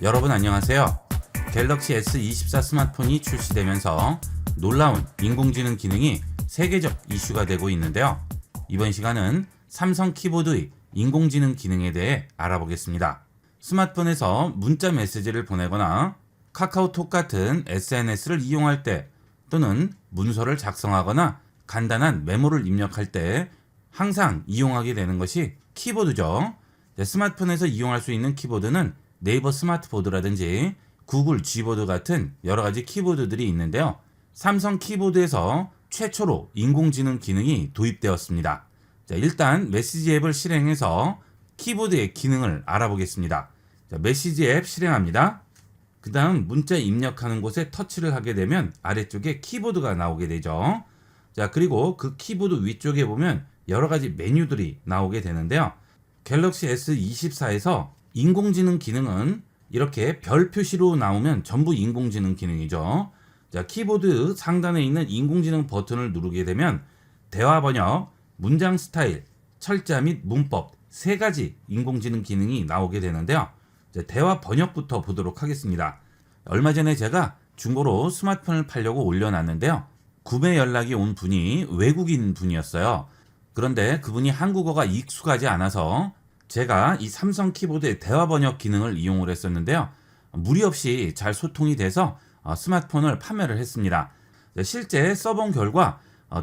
여러분 안녕하세요. 갤럭시 S24 스마트폰이 출시되면서 놀라운 인공지능 기능이 세계적 이슈가 되고 있는데요. 이번 시간은 삼성 키보드의 인공지능 기능에 대해 알아보겠습니다. 스마트폰에서 문자 메시지를 보내거나 카카오톡 같은 SNS를 이용할 때 또는 문서를 작성하거나 간단한 메모를 입력할 때 항상 이용하게 되는 것이 키보드죠. 스마트폰에서 이용할 수 있는 키보드는 네이버 스마트보드라든지 구글 G보드 같은 여러 가지 키보드들이 있는데요. 삼성 키보드에서 최초로 인공지능 기능이 도입되었습니다. 일단 메시지 앱을 실행해서 키보드의 기능을 알아보겠습니다. 메시지 앱 실행합니다. 그 다음 문자 입력하는 곳에 터치를 하게 되면 아래쪽에 키보드가 나오게 되죠. 그리고 그 키보드 위쪽에 보면 여러 가지 메뉴들이 나오게 되는데요. 갤럭시 S24에서 인공지능 기능은 이렇게 별 표시로 나오면 전부 인공지능 기능이죠. 키보드 상단에 있는 인공지능 버튼을 누르게 되면 대화 번역, 문장 스타일, 철자 및 문법 세 가지 인공지능 기능이 나오게 되는데요. 대화 번역부터 보도록 하겠습니다. 얼마 전에 제가 중고로 스마트폰을 팔려고 올려놨는데요. 구매 연락이 온 분이 외국인 분이었어요. 그런데 그분이 한국어가 익숙하지 않아서 제가 이 삼성 키보드의 대화 번역 기능을 이용을 했었는데요. 무리 없이 잘 소통이 돼서 스마트폰을 판매를 했습니다. 실제 써본 결과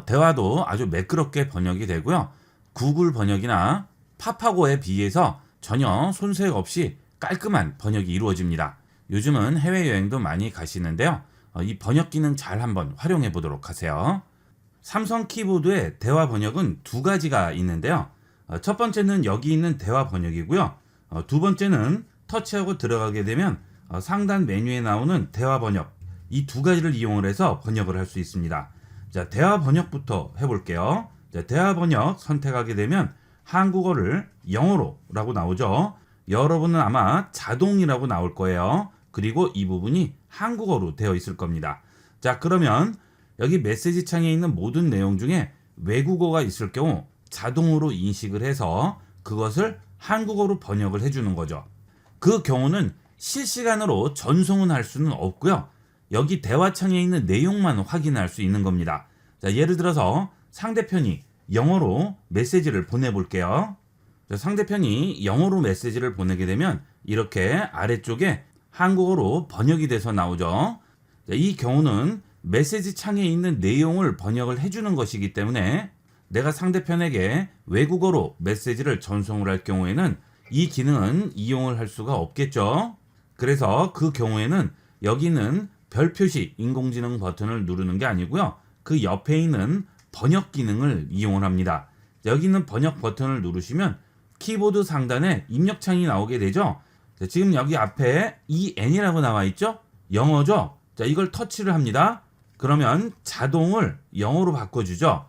대화도 아주 매끄럽게 번역이 되고요. 구글 번역이나 파파고에 비해서 전혀 손색 없이 깔끔한 번역이 이루어집니다. 요즘은 해외여행도 많이 가시는데요. 이 번역 기능 잘 한번 활용해 보도록 하세요. 삼성 키보드의 대화 번역은 두 가지가 있는데요. 첫 번째는 여기 있는 대화 번역이고요. 두 번째는 터치하고 들어가게 되면 상단 메뉴에 나오는 대화 번역, 이 두 가지를 이용을 해서 번역을 할 수 있습니다. 대화 번역부터 해볼게요. 대화 번역 선택하게 되면 한국어를 영어로라고 나오죠. 여러분은 아마 자동이라고 나올 거예요. 그리고 이 부분이 한국어로 되어 있을 겁니다. 그러면 여기 메시지 창에 있는 모든 내용 중에 외국어가 있을 경우 자동으로 인식을 해서 그것을 한국어로 번역을 해주는 거죠. 그 경우는 실시간으로 전송은 할 수는 없고요. 여기 대화창에 있는 내용만 확인할 수 있는 겁니다. 예를 들어서 상대편이 영어로 메시지를 보내볼게요. 상대편이 영어로 메시지를 보내게 되면 이렇게 아래쪽에 한국어로 번역이 돼서 나오죠. 이 경우는 메시지 창에 있는 내용을 번역을 해주는 것이기 때문에 내가 상대편에게 외국어로 메시지를 전송을 할 경우에는 이 기능은 이용을 할 수가 없겠죠. 그래서 그 경우에는 여기는 별 표시 인공지능 버튼을 누르는 게 아니고요. 그 옆에 있는 번역 기능을 이용을 합니다. 여기 있는 번역 버튼을 누르시면 키보드 상단에 입력창이 나오게 되죠. 지금 여기 앞에 EN이라고 나와 있죠? 영어죠? 이걸 터치를 합니다. 그러면 자동을 영어로 바꿔주죠.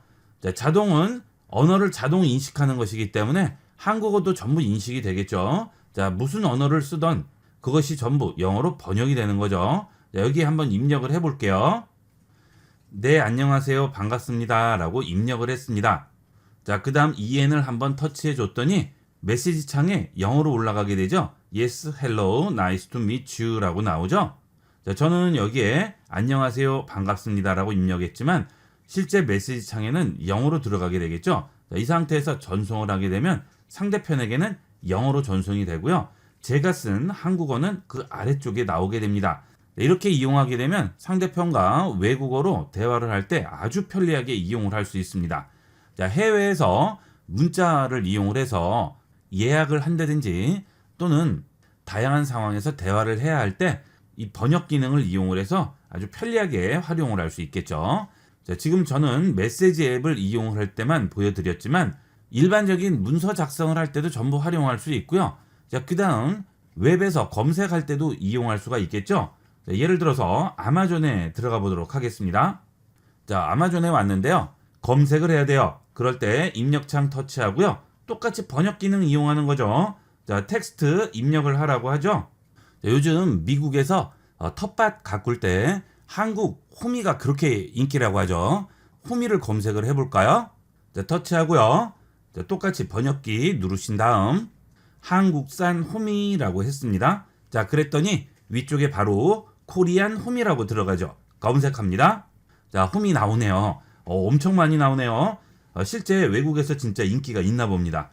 자동은 언어를 자동 인식하는 것이기 때문에 한국어도 전부 인식이 되겠죠. 무슨 언어를 쓰던 그것이 전부 영어로 번역이 되는 거죠. 여기 한번 입력을 해볼게요. 네, 안녕하세요. 반갑습니다. 라고 입력을 했습니다. 그 다음 EN을 한번 터치해 줬더니 메시지 창에 영어로 올라가게 되죠. Yes, hello, nice to meet you 라고 나오죠. 저는 여기에 안녕하세요. 반갑습니다. 라고 입력했지만 실제 메시지 창에는 영어로 들어가게 되겠죠. 이 상태에서 전송을 하게 되면 상대편에게는 영어로 전송이 되고요. 제가 쓴 한국어는 그 아래쪽에 나오게 됩니다. 이렇게 이용하게 되면 상대편과 외국어로 대화를 할 때 아주 편리하게 이용을 할 수 있습니다. 해외에서 문자를 이용을 해서 예약을 한다든지 또는 다양한 상황에서 대화를 해야 할 때 이 번역 기능을 이용을 해서 아주 편리하게 활용을 할 수 있겠죠. 지금 저는 메시지 앱을 이용을 할 때만 보여드렸지만 일반적인 문서 작성을 할 때도 전부 활용할 수 있고요. 그 다음 웹에서 검색할 때도 이용할 수가 있겠죠. 예를 들어서 아마존에 들어가 보도록 하겠습니다. 아마존에 왔는데요. 검색을 해야 돼요. 그럴 때 입력창 터치하고요. 똑같이 번역 기능 이용하는 거죠. 텍스트 입력을 하라고 하죠. 요즘 미국에서 텃밭 가꿀 때 한국 호미가 그렇게 인기라고 하죠. 호미를 검색을 해볼까요? 터치하고요. 똑같이 번역기 누르신 다음 한국산 호미라고 했습니다. 자, 그랬더니 위쪽에 바로 코리안 홈이라고 들어가죠. 검색합니다. 자, 홈이 나오네요. 엄청 많이 나오네요. 실제 외국에서 진짜 인기가 있나 봅니다.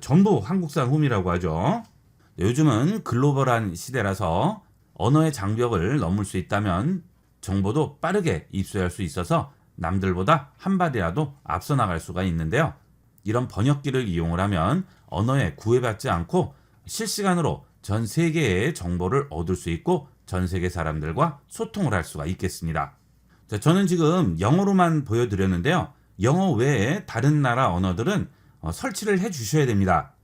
전부 한국산 홈이라고 하죠. 요즘은 글로벌한 시대라서 언어의 장벽을 넘을 수 있다면 정보도 빠르게 입수할 수 있어서 남들보다 한 발이라도 앞서 나갈 수가 있는데요. 이런 번역기를 이용을 하면 언어에 구애받지 않고 실시간으로 전 세계의 정보를 얻을 수 있고 전 세계 사람들과 소통을 할 수가 있겠습니다. 자, 저는 지금 영어로만 보여드렸는데요. 영어 외에 다른 나라 언어들은 설치를 해 주셔야 됩니다.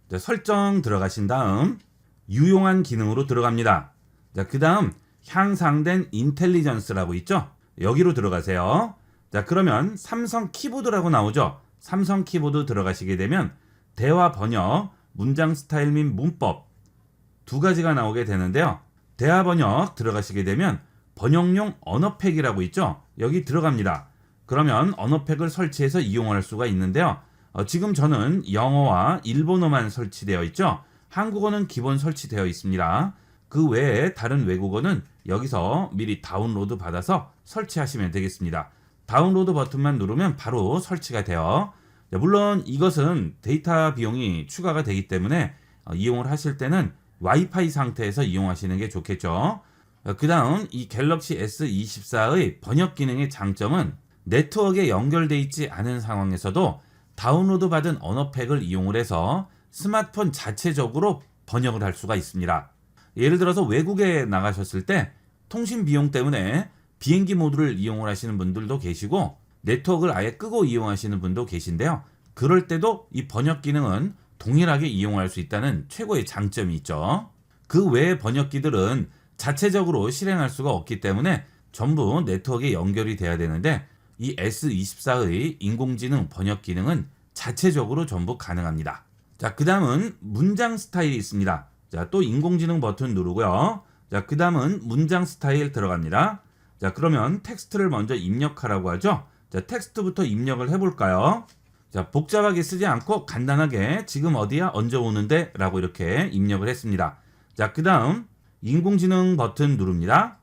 자, 설정 들어가신 다음 유용한 기능으로 들어갑니다. 자, 그 다음 향상된 인텔리전스라고 있죠? 여기로 들어가세요. 자, 그러면 삼성 키보드라고 나오죠? 삼성 키보드 들어가시게 되면 대화 번역, 문장 스타일 및 문법 두 가지가 나오게 되는데요. 대화 번역 들어가시게 되면 번역용 언어팩이라고 있죠? 여기 들어갑니다. 그러면 언어팩을 설치해서 이용할 수가 있는데요. 지금 저는 영어와 일본어만 설치되어 있죠? 한국어는 기본 설치되어 있습니다. 그 외에 다른 외국어는 여기서 미리 다운로드 받아서 설치하시면 되겠습니다. 다운로드 버튼만 누르면 바로 설치가 돼요. 물론 이것은 데이터 비용이 추가가 되기 때문에 이용을 하실 때는 와이파이 상태에서 이용하시는 게 좋겠죠. 그 다음 이 갤럭시 S24의 번역 기능의 장점은 네트워크에 연결되어 있지 않은 상황에서도 다운로드 받은 언어팩을 이용을 해서 스마트폰 자체적으로 번역을 할 수가 있습니다. 예를 들어서 외국에 나가셨을 때 통신 비용 때문에 비행기 모드를 이용을 하시는 분들도 계시고 네트워크를 아예 끄고 이용하시는 분도 계신데요. 그럴 때도 이 번역 기능은 동일하게 이용할 수 있다는 최고의 장점이 있죠. 그 외의 번역기들은 자체적으로 실행할 수가 없기 때문에 전부 네트워크에 연결이 돼야 되는데 이 S24의 인공지능 번역 기능은 자체적으로 전부 가능합니다. 자, 그 다음은 문장 스타일이 있습니다. 자, 또 인공지능 버튼 누르고요. 자, 그 다음은 문장 스타일 들어갑니다. 자, 그러면 텍스트를 먼저 입력하라고 하죠. 자, 텍스트부터 입력을 해볼까요? 자, 복잡하게 쓰지 않고 간단하게 지금 어디야? 언제 오는데? 라고 이렇게 입력을 했습니다. 자, 그 다음 인공지능 버튼 누릅니다.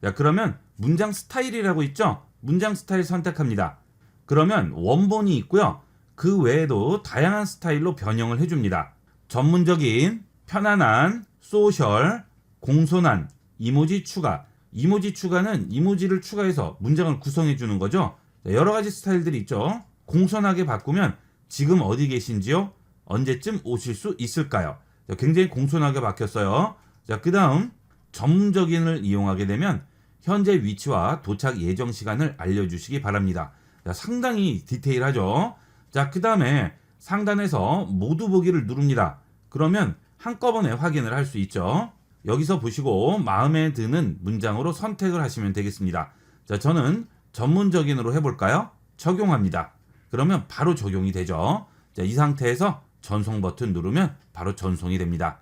자, 그러면 문장 스타일이라고 있죠? 문장 스타일 선택합니다. 그러면 원본이 있고요. 그 외에도 다양한 스타일로 변형을 해줍니다. 전문적인, 편안한, 소셜, 공손한, 이모지 추가. 이모지 추가는 이모지를 추가해서 문장을 구성해 주는 거죠. 자, 여러 가지 스타일들이 있죠. 공손하게 바꾸면 지금 어디 계신지요? 언제쯤 오실 수 있을까요? 자, 굉장히 공손하게 바뀌었어요. 자, 그 다음 전문적인을 이용하게 되면 현재 위치와 도착 예정 시간을 알려주시기 바랍니다. 자, 상당히 디테일하죠. 자, 그 다음에 상단에서 모두 보기를 누릅니다. 그러면 한꺼번에 확인을 할 수 있죠. 여기서 보시고 마음에 드는 문장으로 선택을 하시면 되겠습니다. 자, 저는 전문적인으로 해볼까요? 적용합니다. 그러면 바로 적용이 되죠. 자, 이 상태에서 전송 버튼 누르면 바로 전송이 됩니다.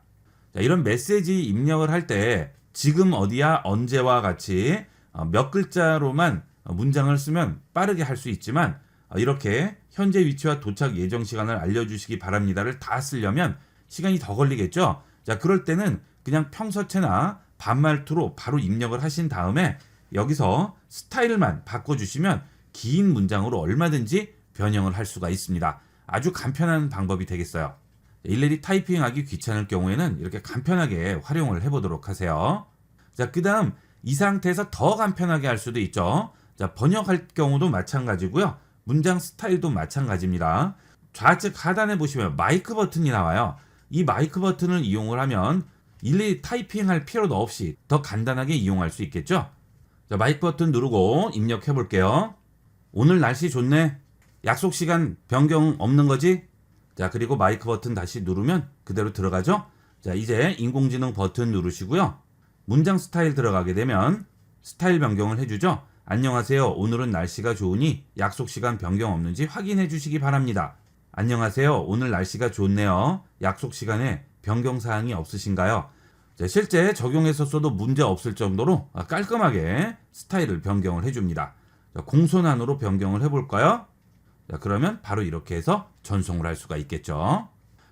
자, 이런 메시지 입력을 할 때 지금 어디야, 언제와 같이 몇 글자로만 문장을 쓰면 빠르게 할 수 있지만 이렇게 현재 위치와 도착 예정 시간을 알려주시기 바랍니다를 다 쓰려면 시간이 더 걸리겠죠. 자, 그럴 때는 그냥 평서체나 반말투로 바로 입력을 하신 다음에 여기서 스타일만 바꿔주시면 긴 문장으로 얼마든지 변형을 할 수가 있습니다. 아주 간편한 방법이 되겠어요. 일일이 타이핑하기 귀찮을 경우에는 이렇게 간편하게 활용을 해보도록 하세요. 자, 그 다음 이 상태에서 더 간편하게 할 수도 있죠. 자, 번역할 경우도 마찬가지고요. 문장 스타일도 마찬가지입니다. 좌측 하단에 보시면 마이크 버튼이 나와요. 이 마이크 버튼을 이용을 하면 일일이 타이핑할 필요도 없이 더 간단하게 이용할 수 있겠죠. 자, 마이크 버튼 누르고 입력해 볼게요. 오늘 날씨 좋네. 약속 시간 변경 없는 거지? 자, 그리고 마이크 버튼 다시 누르면 그대로 들어가죠. 자, 이제 인공지능 버튼 누르시고요. 문장 스타일 들어가게 되면 스타일 변경을 해주죠. 안녕하세요. 오늘은 날씨가 좋으니 약속 시간 변경 없는지 확인해 주시기 바랍니다. 안녕하세요. 오늘 날씨가 좋네요. 약속 시간에 변경 사항이 없으신가요? 자, 실제 적용해서 써도 문제 없을 정도로 깔끔하게 스타일을 변경을 해줍니다. 자, 공손한으로 변경을 해볼까요? 자, 그러면 바로 이렇게 해서 전송을 할 수가 있겠죠.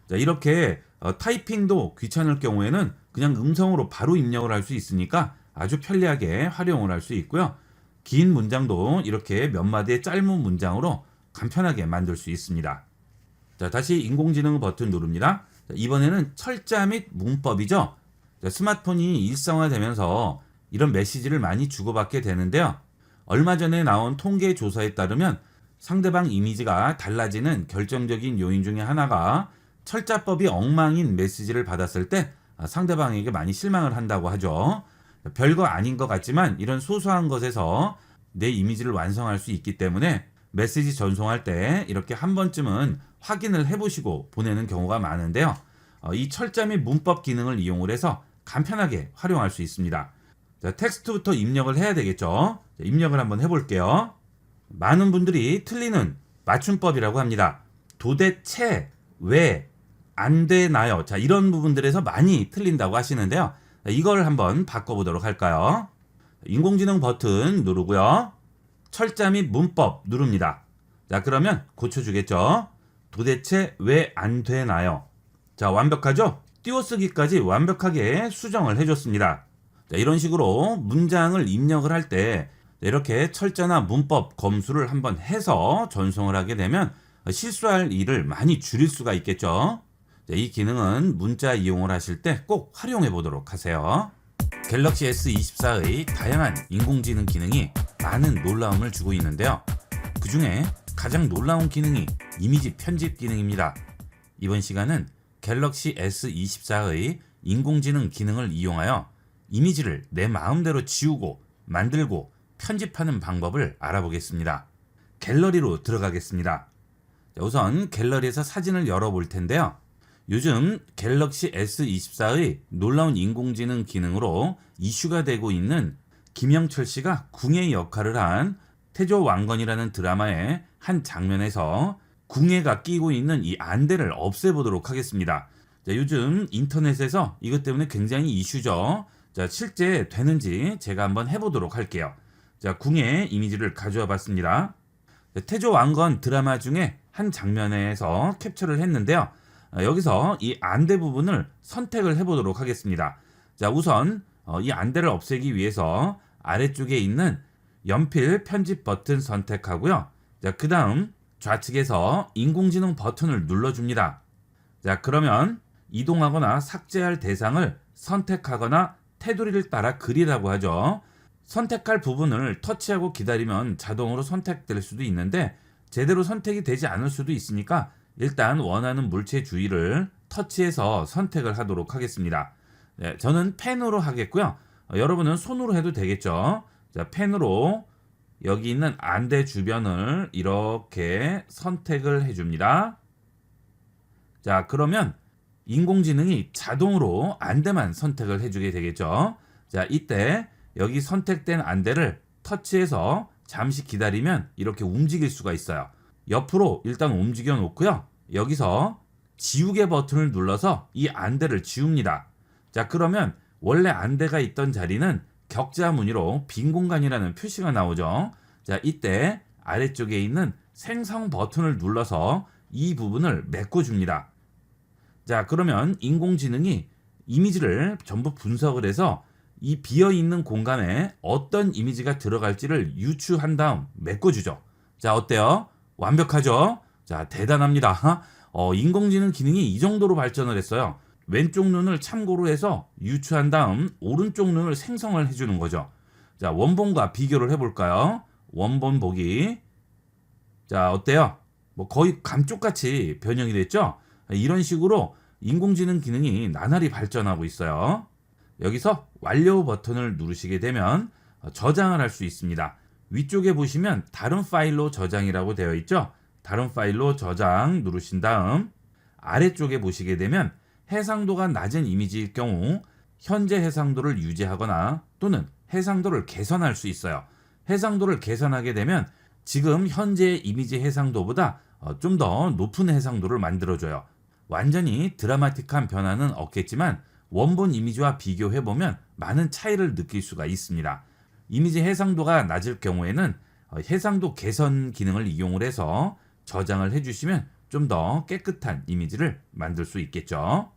자, 이렇게 타이핑도 귀찮을 경우에는 그냥 음성으로 바로 입력을 할 수 있으니까 아주 편리하게 활용을 할 수 있고요. 긴 문장도 이렇게 몇 마디의 짧은 문장으로 간편하게 만들 수 있습니다. 자, 다시 인공지능 버튼 누릅니다. 자, 이번에는 철자 및 문법이죠. 자, 스마트폰이 일상화되면서 이런 메시지를 많이 주고받게 되는데요. 얼마 전에 나온 통계 조사에 따르면 상대방 이미지가 달라지는 결정적인 요인 중에 하나가 철자법이 엉망인 메시지를 받았을 때 상대방에게 많이 실망을 한다고 하죠. 별거 아닌 것 같지만 이런 소소한 것에서 내 이미지를 완성할 수 있기 때문에 메시지 전송할 때 이렇게 한 번쯤은 확인을 해보시고 보내는 경우가 많은데요. 이 철자 및 문법 기능을 이용을 해서 간편하게 활용할 수 있습니다. 자, 텍스트부터 입력을 해야 되겠죠. 자, 입력을 한번 해볼게요. 많은 분들이 틀리는 맞춤법이라고 합니다. 도대체 왜 안 되나요? 자, 이런 부분들에서 많이 틀린다고 하시는데요. 자, 이걸 한번 바꿔보도록 할까요? 인공지능 버튼 누르고요. 철자 및 문법 누릅니다. 자, 그러면 고쳐주겠죠. 도대체 왜 안 되나요? 자, 완벽하죠? 띄워쓰기까지 완벽하게 수정을 해줬습니다. 자, 이런 식으로 문장을 입력을 할 때 이렇게 철자나 문법 검수를 한번 해서 전송을 하게 되면 실수할 일을 많이 줄일 수가 있겠죠. 자, 이 기능은 문자 이용을 하실 때 꼭 활용해 보도록 하세요. 갤럭시 S24의 다양한 인공지능 기능이 많은 놀라움을 주고 있는데요. 그 중에 가장 놀라운 기능이 이미지 편집 기능입니다. 이번 시간은 갤럭시 S24의 인공지능 기능을 이용하여 이미지를 내 마음대로 지우고 만들고 편집하는 방법을 알아보겠습니다. 갤러리로 들어가겠습니다. 우선 갤러리에서 사진을 열어볼 텐데요. 요즘 갤럭시 S24의 놀라운 인공지능 기능으로 이슈가 되고 있는 김영철 씨가 궁예 역할을 한 태조왕건이라는 드라마의 한 장면에서 궁예가 끼고 있는 이 안대를 없애보도록 하겠습니다. 자, 요즘 인터넷에서 이것 때문에 굉장히 이슈죠. 자, 실제 되는지 제가 한번 해보도록 할게요. 자, 궁예 이미지를 가져와 봤습니다. 태조왕건 드라마 중에 한 장면에서 캡처를 했는데요. 여기서 이 안대 부분을 선택을 해보도록 하겠습니다. 자, 우선 이 안대를 없애기 위해서 아래쪽에 있는 연필 편집 버튼 선택하고요. 자, 그 다음 좌측에서 인공지능 버튼을 눌러줍니다. 자, 그러면 이동하거나 삭제할 대상을 선택하거나 테두리를 따라 그리라고 하죠. 선택할 부분을 터치하고 기다리면 자동으로 선택될 수도 있는데 제대로 선택이 되지 않을 수도 있으니까 일단 원하는 물체 주위를 터치해서 선택을 하도록 하겠습니다. 네, 저는 펜으로 하겠고요. 여러분은 손으로 해도 되겠죠. 자, 펜으로 여기 있는 안대 주변을 이렇게 선택을 해줍니다. 자, 그러면 인공지능이 자동으로 안대만 선택을 해주게 되겠죠. 자, 이때 여기 선택된 안대를 터치해서 잠시 기다리면 이렇게 움직일 수가 있어요. 옆으로 일단 움직여 놓고요. 여기서 지우개 버튼을 눌러서 이 안대를 지웁니다. 자, 그러면 원래 안대가 있던 자리는 격자 무늬로 빈 공간이라는 표시가 나오죠. 자, 이때 아래쪽에 있는 생성 버튼을 눌러서 이 부분을 메꿔줍니다. 자, 그러면 인공지능이 이미지를 전부 분석을 해서 이 비어있는 공간에 어떤 이미지가 들어갈지를 유추한 다음 메꿔주죠. 자, 어때요? 완벽하죠? 자, 대단합니다. 인공지능 기능이 이 정도로 발전을 했어요. 왼쪽 눈을 참고로 해서 유추한 다음 오른쪽 눈을 생성을 해주는 거죠. 자, 원본과 비교를 해볼까요? 원본 보기. 자, 어때요? 뭐 거의 감쪽같이 변형이 됐죠? 이런 식으로 인공지능 기능이 나날이 발전하고 있어요. 여기서 완료 버튼을 누르시게 되면 저장을 할 수 있습니다. 위쪽에 보시면 다른 파일로 저장이라고 되어 있죠. 다른 파일로 저장 누르신 다음 아래쪽에 보시게 되면 해상도가 낮은 이미지일 경우 현재 해상도를 유지하거나 또는 해상도를 개선할 수 있어요. 해상도를 개선하게 되면 지금 현재의 이미지 해상도보다 좀 더 높은 해상도를 만들어줘요. 완전히 드라마틱한 변화는 없겠지만 원본 이미지와 비교해보면 많은 차이를 느낄 수가 있습니다. 이미지 해상도가 낮을 경우에는 해상도 개선 기능을 이용을 해서 저장을 해주시면 좀 더 깨끗한 이미지를 만들 수 있겠죠.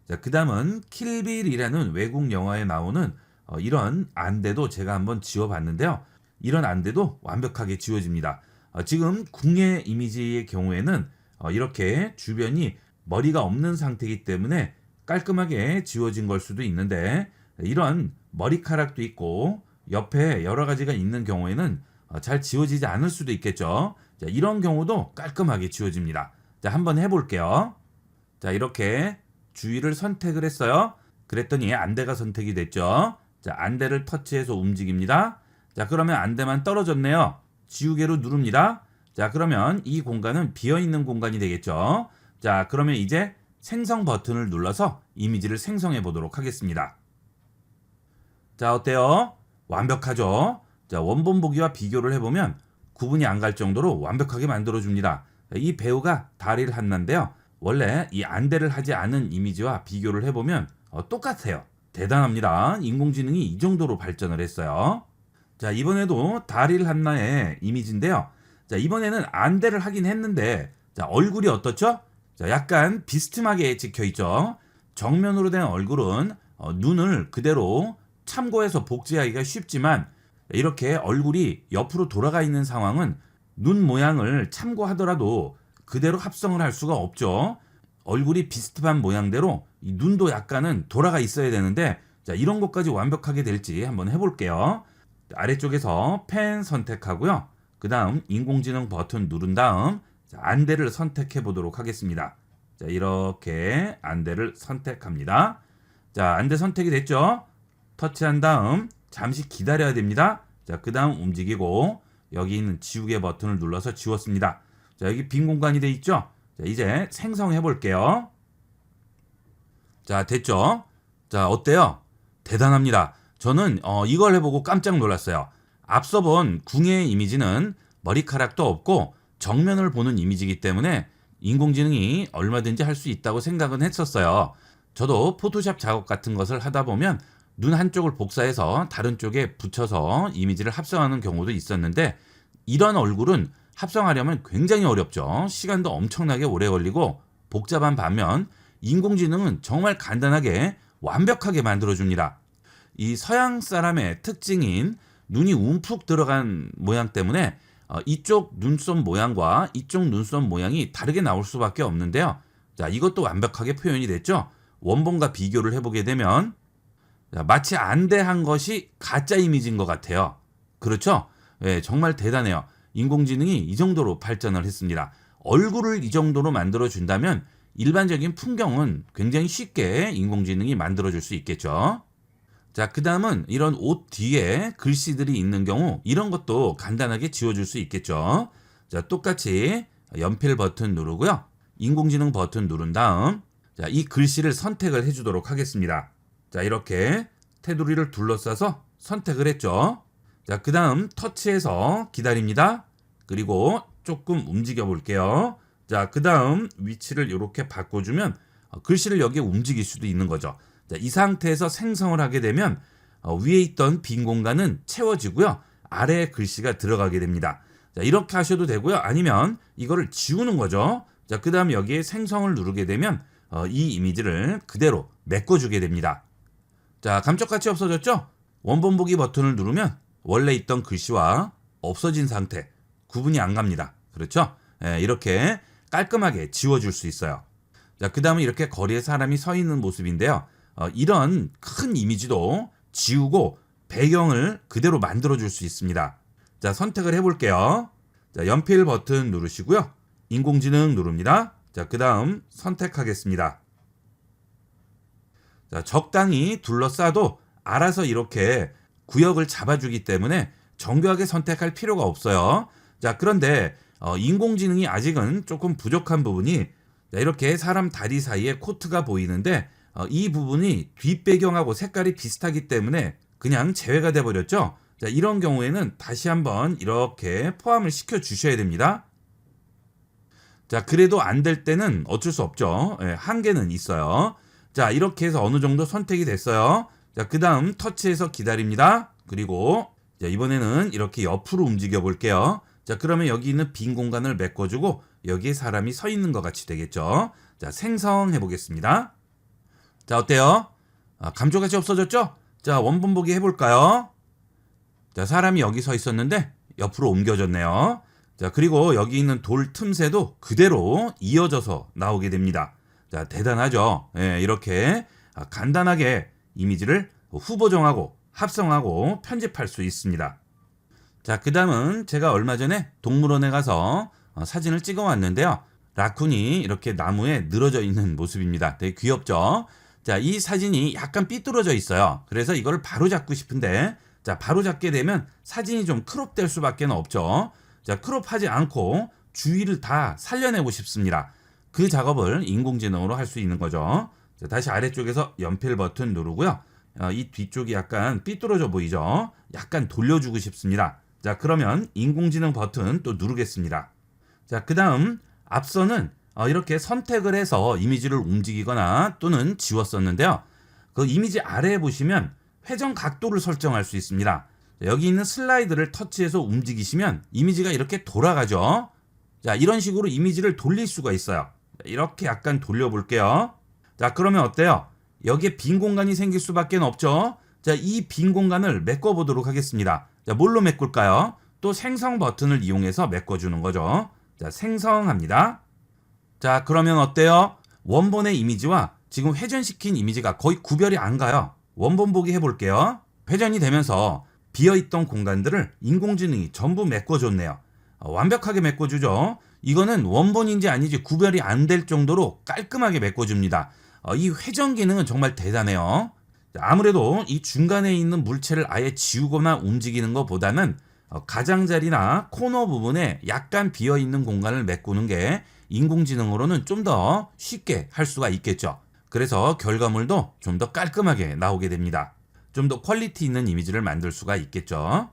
자, 그 다음은 킬빌이라는 외국 영화에 나오는 이런 안대도 제가 한번 지워봤는데요. 이런 안대도 완벽하게 지워집니다. 지금 궁예 이미지의 경우에는 이렇게 주변이 머리가 없는 상태이기 때문에 깔끔하게 지워진 걸 수도 있는데, 이런 머리카락도 있고 옆에 여러 가지가 있는 경우에는 잘 지워지지 않을 수도 있겠죠. 자, 이런 경우도 깔끔하게 지워집니다. 자, 한번 해볼게요. 자, 이렇게 주위를 선택을 했어요. 그랬더니 안대가 선택이 됐죠. 자, 안대를 터치해서 움직입니다. 자, 그러면 안대만 떨어졌네요. 지우개로 누릅니다. 자, 그러면 이 공간은 비어있는 공간이 되겠죠. 자, 그러면 이제 생성 버튼을 눌러서 이미지를 생성해 보도록 하겠습니다. 자, 어때요? 완벽하죠? 자, 원본 보기와 비교를 해보면 구분이 안 갈 정도로 완벽하게 만들어줍니다. 이 배우가 다리를 한나인데요. 원래 이 안대를 하지 않은 이미지와 비교를 해보면 똑같아요. 대단합니다. 인공지능이 이 정도로 발전을 했어요. 자, 이번에도 다리를 한나의 이미지인데요. 자, 이번에는 안대를 하긴 했는데, 자, 얼굴이 어떻죠? 자, 약간 비스듬하게 찍혀있죠. 정면으로 된 얼굴은 눈을 그대로 참고해서 복제하기가 쉽지만, 이렇게 얼굴이 옆으로 돌아가 있는 상황은 눈 모양을 참고하더라도 그대로 합성을 할 수가 없죠. 얼굴이 비스듬한 모양대로 이 눈도 약간은 돌아가 있어야 되는데, 자, 이런 것까지 완벽하게 될지 한번 해볼게요. 아래쪽에서 펜 선택하고요. 그 다음 인공지능 버튼 누른 다음 안대를 선택해 보도록 하겠습니다. 자, 이렇게 안대를 선택합니다. 자, 안대 선택이 됐죠? 터치한 다음 잠시 기다려야 됩니다. 자, 그 다음 움직이고 여기 있는 지우개 버튼을 눌러서 지웠습니다. 자, 여기 빈 공간이 돼 있죠? 자, 이제 생성해 볼게요. 자, 됐죠? 자, 어때요? 대단합니다. 저는 이걸 해보고 깜짝 놀랐어요. 앞서 본 궁예의 이미지는 머리카락도 없고 정면을 보는 이미지이기 때문에 인공지능이 얼마든지 할 수 있다고 생각은 했었어요. 저도 포토샵 작업 같은 것을 하다 보면 눈 한쪽을 복사해서 다른 쪽에 붙여서 이미지를 합성하는 경우도 있었는데, 이런 얼굴은 합성하려면 굉장히 어렵죠. 시간도 엄청나게 오래 걸리고 복잡한 반면 인공지능은 정말 간단하게 완벽하게 만들어줍니다. 이 서양 사람의 특징인 눈이 움푹 들어간 모양 때문에 이쪽 눈썹 모양과 이쪽 눈썹 모양이 다르게 나올 수밖에 없는데요. 자, 이것도 완벽하게 표현이 됐죠. 원본과 비교를 해보게 되면 마치 안대한 것이 가짜 이미지인 것 같아요. 그렇죠? 예, 정말 대단해요. 인공지능이 이 정도로 발전을 했습니다. 얼굴을 이 정도로 만들어준다면 일반적인 풍경은 굉장히 쉽게 인공지능이 만들어줄 수 있겠죠. 자, 그 다음은 이런 옷 뒤에 글씨들이 있는 경우 이런 것도 간단하게 지워줄 수 있겠죠. 자, 똑같이 연필 버튼 누르고요. 인공지능 버튼 누른 다음 자, 이 글씨를 선택을 해주도록 하겠습니다. 자, 이렇게 테두리를 둘러싸서 선택을 했죠. 자, 그 다음 터치해서 기다립니다. 그리고 조금 움직여 볼게요. 자, 그 다음 위치를 이렇게 바꿔주면 글씨를 여기에 움직일 수도 있는 거죠. 자, 이 상태에서 생성을 하게 되면 위에 있던 빈 공간은 채워지고요. 아래에 글씨가 들어가게 됩니다. 자, 이렇게 하셔도 되고요. 아니면 이거를 지우는 거죠. 자, 그 다음 여기에 생성을 누르게 되면 이 이미지를 그대로 메꿔주게 됩니다. 자, 감쪽같이 없어졌죠? 원본 보기 버튼을 누르면 원래 있던 글씨와 없어진 상태, 구분이 안 갑니다. 그렇죠? 예, 이렇게 깔끔하게 지워줄 수 있어요. 자, 그 다음에 이렇게 거리에 사람이 서 있는 모습인데요. 이런 큰 이미지도 지우고 배경을 그대로 만들어줄 수 있습니다. 자, 선택을 해볼게요. 자, 연필 버튼 누르시고요. 인공지능 누릅니다. 자, 그 다음 선택하겠습니다. 자, 적당히 둘러싸도 알아서 이렇게 구역을 잡아주기 때문에 정교하게 선택할 필요가 없어요. 자, 그런데 인공지능이 아직은 조금 부족한 부분이 이렇게 사람 다리 사이에 코트가 보이는데 이 부분이 뒷배경하고 색깔이 비슷하기 때문에 그냥 제외가 돼 버렸죠. 자, 이런 경우에는 다시 한번 이렇게 포함을 시켜 주셔야 됩니다. 자, 그래도 안 될 때는 어쩔 수 없죠. 예, 한계는 있어요. 자, 이렇게 해서 어느 정도 선택이 됐어요. 자, 그 다음 터치해서 기다립니다. 그리고 자, 이번에는 이렇게 옆으로 움직여 볼게요. 자, 그러면 여기 있는 빈 공간을 메꿔주고 여기에 사람이 서 있는 것 같이 되겠죠. 자, 생성해 보겠습니다. 자, 어때요? 감쪽같이 없어졌죠? 자, 원본 보기 해볼까요? 자, 사람이 여기 서 있었는데 옆으로 옮겨졌네요. 자, 그리고 여기 있는 돌 틈새도 그대로 이어져서 나오게 됩니다. 자, 대단하죠? 예, 이렇게 간단하게 이미지를 후보 정하고 합성하고 편집할 수 있습니다. 자, 그 다음은 제가 얼마 전에 동물원에 가서 사진을 찍어 왔는데요. 라쿤이 이렇게 나무에 늘어져 있는 모습입니다. 되게 귀엽죠? 자, 이 사진이 약간 삐뚤어져 있어요. 그래서 이걸 바로 잡고 싶은데, 자, 바로 잡게 되면 사진이 좀 크롭될 수밖에 없죠. 자, 크롭하지 않고 주위를 다 살려내고 싶습니다. 그 작업을 인공지능으로 할 수 있는 거죠. 자, 다시 아래쪽에서 연필 버튼 누르고요. 이 뒤쪽이 약간 삐뚤어져 보이죠? 약간 돌려주고 싶습니다. 자, 그러면 인공지능 버튼 또 누르겠습니다. 자, 그 다음 앞서는 이렇게 선택을 해서 이미지를 움직이거나 또는 지웠었는데요. 그 이미지 아래에 보시면 회전 각도를 설정할 수 있습니다. 자, 여기 있는 슬라이드를 터치해서 움직이시면 이미지가 이렇게 돌아가죠. 자, 이런 식으로 이미지를 돌릴 수가 있어요. 이렇게 약간 돌려볼게요. 자, 그러면 어때요? 여기에 빈 공간이 생길 수밖에 없죠. 자, 이 빈 공간을 메꿔보도록 하겠습니다. 자, 뭘로 메꿀까요? 또 생성 버튼을 이용해서 메꿔주는 거죠. 자, 생성합니다. 자, 그러면 어때요? 원본의 이미지와 지금 회전시킨 이미지가 거의 구별이 안 가요. 원본 보기 해볼게요. 회전이 되면서 비어있던 공간들을 인공지능이 전부 메꿔줬네요. 완벽하게 메꿔주죠. 이거는 원본인지 아닌지 구별이 안 될 정도로 깔끔하게 메꿔줍니다. 이 회전 기능은 정말 대단해요. 아무래도 이 중간에 있는 물체를 아예 지우거나 움직이는 것보다는 가장자리나 코너 부분에 약간 비어있는 공간을 메꾸는 게 인공지능으로는 좀 더 쉽게 할 수가 있겠죠. 그래서 결과물도 좀 더 깔끔하게 나오게 됩니다. 좀 더 퀄리티 있는 이미지를 만들 수가 있겠죠.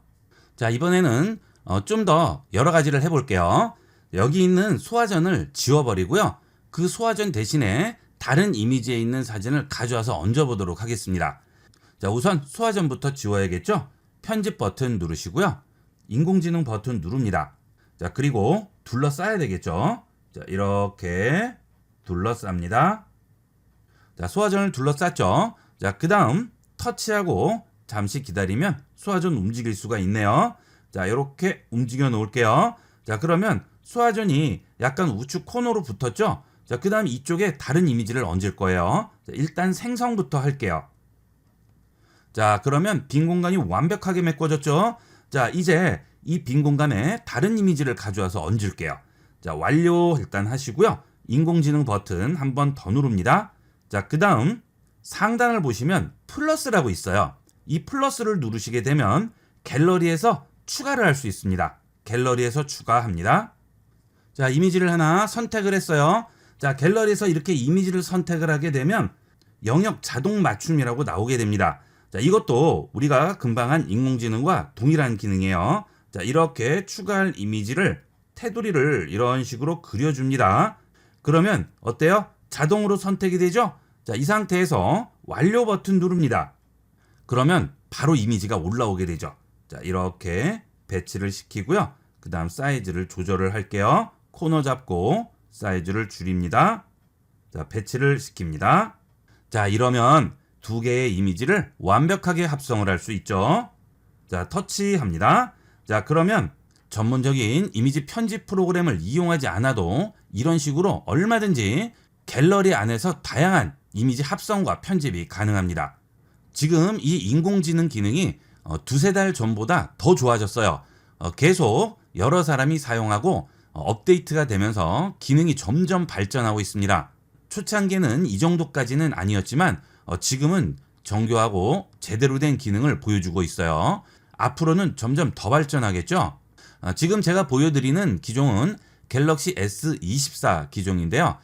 자, 이번에는 좀 더 여러 가지를 해볼게요. 여기 있는 소화전을 지워버리고요. 그 소화전 대신에 다른 이미지에 있는 사진을 가져와서 얹어보도록 하겠습니다. 자, 우선 소화전부터 지워야겠죠? 편집 버튼 누르시고요. 인공지능 버튼 누릅니다. 자, 그리고 둘러싸야 되겠죠? 자, 이렇게 둘러쌉니다. 자, 소화전을 둘러쌌죠? 자, 그 다음 터치하고 잠시 기다리면 소화전 움직일 수가 있네요. 자, 이렇게 움직여 놓을게요. 자, 그러면 소화전이 약간 우측 코너로 붙었죠? 자, 그 다음 이쪽에 다른 이미지를 얹을 거예요. 자, 일단 생성부터 할게요. 자, 그러면 빈 공간이 완벽하게 메꿔졌죠? 자, 이제 이 빈 공간에 다른 이미지를 가져와서 얹을게요. 자, 완료 일단 하시고요. 인공지능 버튼 한 번 더 누릅니다. 자, 그 다음 상단을 보시면 플러스라고 있어요. 이 플러스를 누르시게 되면 갤러리에서 추가를 할 수 있습니다. 갤러리에서 추가합니다. 자, 이미지를 하나 선택을 했어요. 자, 갤러리에서 이렇게 이미지를 선택을 하게 되면 영역 자동 맞춤이라고 나오게 됩니다. 자, 이것도 우리가 금방 한 인공지능과 동일한 기능이에요. 자, 이렇게 추가할 이미지를 테두리를 이런 식으로 그려줍니다. 그러면 어때요? 자동으로 선택이 되죠? 자, 이 상태에서 완료 버튼 누릅니다. 그러면 바로 이미지가 올라오게 되죠. 자, 이렇게 배치를 시키고요. 그 다음 사이즈를 조절을 할게요. 코너 잡고 사이즈를 줄입니다. 자, 배치를 시킵니다. 자, 이러면 두 개의 이미지를 완벽하게 합성을 할 수 있죠. 자, 터치합니다. 자, 그러면 전문적인 이미지 편집 프로그램을 이용하지 않아도 이런 식으로 얼마든지 갤러리 안에서 다양한 이미지 합성과 편집이 가능합니다. 지금 이 인공지능 기능이 두세 달 전보다 더 좋아졌어요. 계속 여러 사람이 사용하고 업데이트가 되면서 기능이 점점 발전하고 있습니다. 초창기에는 이 정도까지는 아니었지만 지금은 정교하고 제대로 된 기능을 보여주고 있어요. 앞으로는 점점 더 발전하겠죠? 지금 제가 보여드리는 기종은 갤럭시 S24 기종인데요.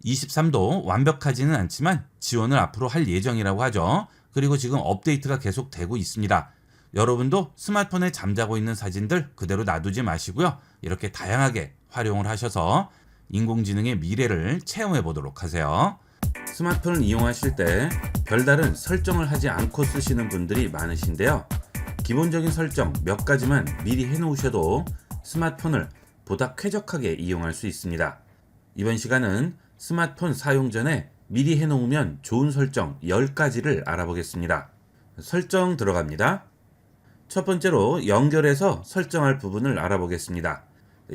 23도 완벽하지는 않지만 지원을 앞으로 할 예정이라고 하죠. 그리고 지금 업데이트가 계속 되고 있습니다. 여러분도 스마트폰에 잠자고 있는 사진들 그대로 놔두지 마시고요. 이렇게 다양하게 활용을 하셔서 인공지능의 미래를 체험해 보도록 하세요. 스마트폰을 이용하실 때 별다른 설정을 하지 않고 쓰시는 분들이 많으신데요. 기본적인 설정 몇 가지만 미리 해놓으셔도 스마트폰을 보다 쾌적하게 이용할 수 있습니다. 이번 시간은 스마트폰 사용 전에 미리 해놓으면 좋은 설정 10가지를 알아보겠습니다. 설정 들어갑니다. 첫 번째로 연결해서 설정할 부분을 알아보겠습니다.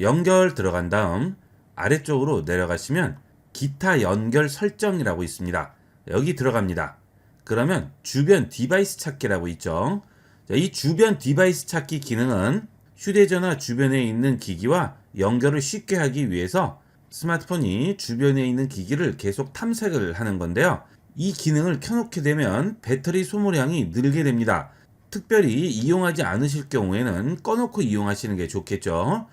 연결 들어간 다음 아래쪽으로 내려가시면 기타 연결 설정이라고 있습니다. 여기 들어갑니다. 그러면 주변 디바이스 찾기라고 있죠. 이 주변 디바이스 찾기 기능은 휴대전화 주변에 있는 기기와 연결을 쉽게 하기 위해서 스마트폰이 주변에 있는 기기를 계속 탐색을 하는 건데요. 이 기능을 켜놓게 되면 배터리 소모량이 늘게 됩니다. 특별히 이용하지 않으실 경우에는 꺼놓고 이용하시는 게 좋겠죠.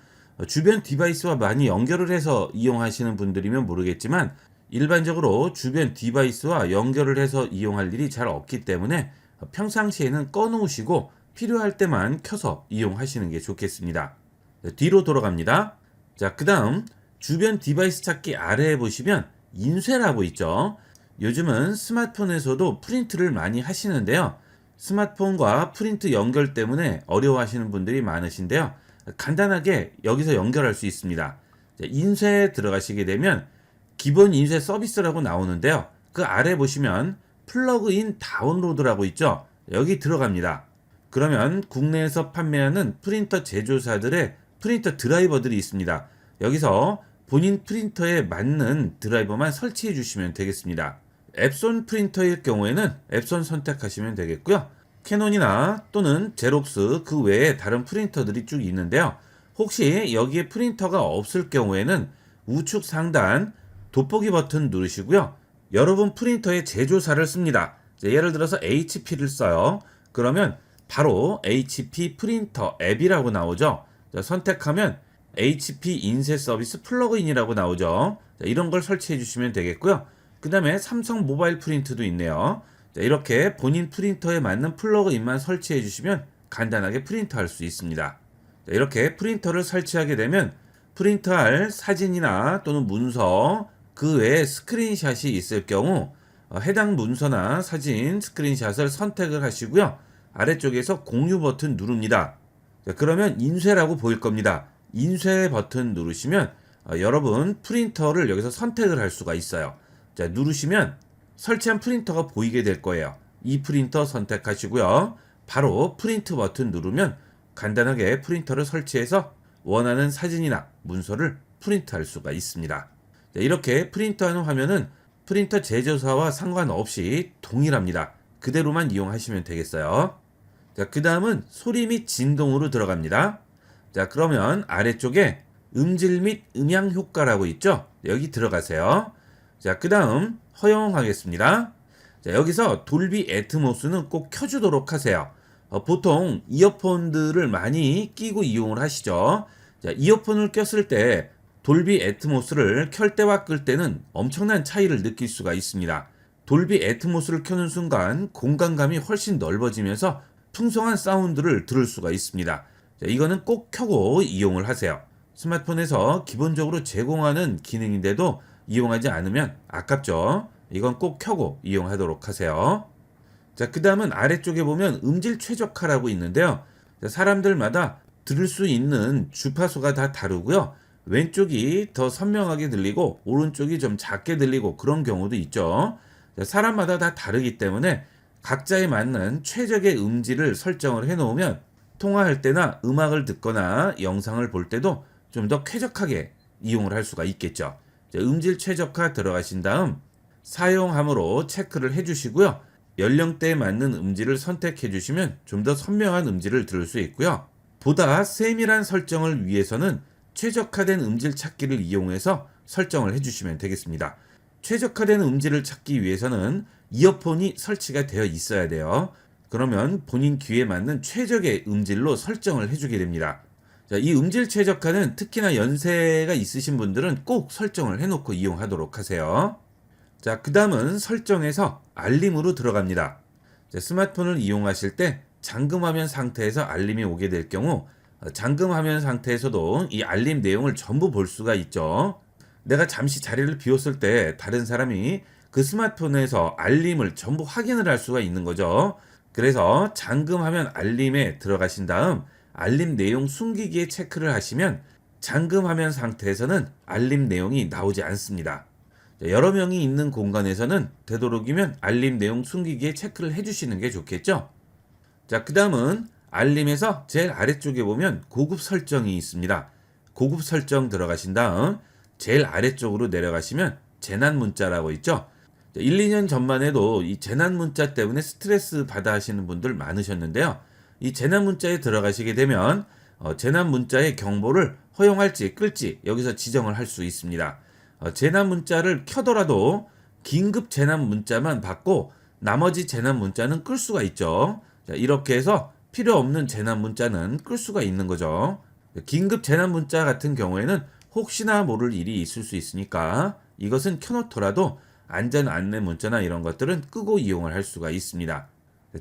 주변 디바이스와 많이 연결을 해서 이용하시는 분들이면 모르겠지만 일반적으로 주변 디바이스와 연결을 해서 이용할 일이 잘 없기 때문에 평상시에는 꺼놓으시고 필요할 때만 켜서 이용하시는 게 좋겠습니다. 뒤로 돌아갑니다. 자, 그 다음 주변 디바이스 찾기 아래에 보시면 인쇄라고 있죠. 요즘은 스마트폰에서도 프린트를 많이 하시는데요. 스마트폰과 프린트 연결 때문에 어려워하시는 분들이 많으신데요. 간단하게 여기서 연결할 수 있습니다. 인쇄에 들어가시게 되면 기본 인쇄 서비스라고 나오는데요. 그 아래 보시면 플러그인 다운로드라고 있죠. 여기 들어갑니다. 그러면 국내에서 판매하는 프린터 제조사들의 프린터 드라이버들이 있습니다. 여기서 본인 프린터에 맞는 드라이버만 설치해 주시면 되겠습니다. 앱손 프린터일 경우에는 앱손 선택하시면 되겠고요. 캐논이나 또는 제록스 그 외에 다른 프린터들이 쭉 있는데요. 혹시 여기에 프린터가 없을 경우에는 우측 상단 돋보기 버튼 누르시고요. 여러분 프린터의 제조사를 씁니다. 예를 들어서 HP를 써요. 그러면 바로 HP 프린터 앱이라고 나오죠. 선택하면 HP 인쇄 서비스 플러그인이라고 나오죠. 이런 걸 설치해 주시면 되겠고요. 그 다음에 삼성 모바일 프린트도 있네요. 이렇게 본인 프린터에 맞는 플러그인만 설치해 주시면 간단하게 프린트할 수 있습니다. 이렇게 프린터를 설치하게 되면 프린트할 사진이나 또는 문서 그 외에 스크린샷이 있을 경우 해당 문서나 사진 스크린샷을 선택을 하시고요. 아래쪽에서 공유 버튼 누릅니다. 그러면 인쇄라고 보일 겁니다. 인쇄 버튼 누르시면 여러분 프린터를 여기서 선택을 할 수가 있어요. 자, 누르시면 설치한 프린터가 보이게 될 거예요. 이 프린터 선택하시고요. 바로 프린트 버튼 누르면 간단하게 프린터를 설치해서 원하는 사진이나 문서를 프린트할 수가 있습니다. 자, 이렇게 프린트하는 화면은 프린터 제조사와 상관없이 동일합니다. 그대로만 이용하시면 되겠어요. 자, 그 다음은 소리 및 진동으로 들어갑니다. 자, 그러면 아래쪽에 음질 및 음향 효과라고 있죠? 여기 들어가세요. 자, 그 다음 허용하겠습니다. 자, 여기서 돌비 애트모스는 꼭 켜주도록 하세요. 보통 이어폰들을 많이 끼고 이용을 하시죠. 자, 이어폰을 꼈을 때 돌비 애트모스를 켤 때와 끌 때는 엄청난 차이를 느낄 수가 있습니다. 돌비 애트모스를 켜는 순간 공간감이 훨씬 넓어지면서 풍성한 사운드를 들을 수가 있습니다. 자, 이거는 꼭 켜고 이용을 하세요. 스마트폰에서 기본적으로 제공하는 기능인데도 이용하지 않으면 아깝죠. 이건 꼭 켜고 이용하도록 하세요. 자, 그 다음은 아래쪽에 보면 음질 최적화라고 있는데요. 자, 사람들마다 들을 수 있는 주파수가 다 다르고요. 왼쪽이 더 선명하게 들리고 오른쪽이 좀 작게 들리고 그런 경우도 있죠. 자, 사람마다 다 다르기 때문에 각자에 맞는 최적의 음질을 설정을 해놓으면 통화할 때나 음악을 듣거나 영상을 볼 때도 좀 더 쾌적하게 이용을 할 수가 있겠죠. 자, 음질 최적화 들어가신 다음 사용함으로 체크를 해주시고요. 연령대에 맞는 음질을 선택해 주시면 좀 더 선명한 음질을 들을 수 있고요. 보다 세밀한 설정을 위해서는 최적화된 음질 찾기를 이용해서 설정을 해주시면 되겠습니다. 최적화된 음질을 찾기 위해서는 이어폰이 설치가 되어 있어야 돼요. 그러면 본인 귀에 맞는 최적의 음질로 설정을 해주게 됩니다. 자, 이 음질 최적화는 특히나 연세가 있으신 분들은 꼭 설정을 해놓고 이용하도록 하세요. 자, 그 다음은 설정에서 알림으로 들어갑니다. 자, 스마트폰을 이용하실 때 잠금화면 상태에서 알림이 오게 될 경우 잠금화면 상태에서도 이 알림 내용을 전부 볼 수가 있죠. 내가 잠시 자리를 비웠을 때 다른 사람이 그 스마트폰에서 알림을 전부 확인을 할 수가 있는 거죠. 그래서 잠금화면 알림에 들어가신 다음 알림 내용 숨기기에 체크를 하시면 잠금화면 상태에서는 알림 내용이 나오지 않습니다. 여러 명이 있는 공간에서는 되도록이면 알림 내용 숨기기에 체크를 해주시는 게 좋겠죠. 자, 그 다음은 알림에서 제일 아래쪽에 보면 고급 설정이 있습니다. 고급 설정 들어가신 다음 제일 아래쪽으로 내려가시면 재난 문자라고 있죠. 1, 2년 전만 해도 이 재난 문자 때문에 스트레스 받아 하시는 분들 많으셨는데요. 이 재난 문자에 들어가시게 되면 재난 문자의 경보를 허용할지 끌지 여기서 지정을 할 수 있습니다. 재난 문자를 켜더라도 긴급 재난 문자만 받고 나머지 재난 문자는 끌 수가 있죠. 자, 이렇게 해서 필요 없는 재난 문자는 끌 수가 있는 거죠. 긴급 재난 문자 같은 경우에는 혹시나 모를 일이 있을 수 있으니까 이것은 켜놓더라도 안전 안내 문자나 이런 것들은 끄고 이용을 할 수가 있습니다.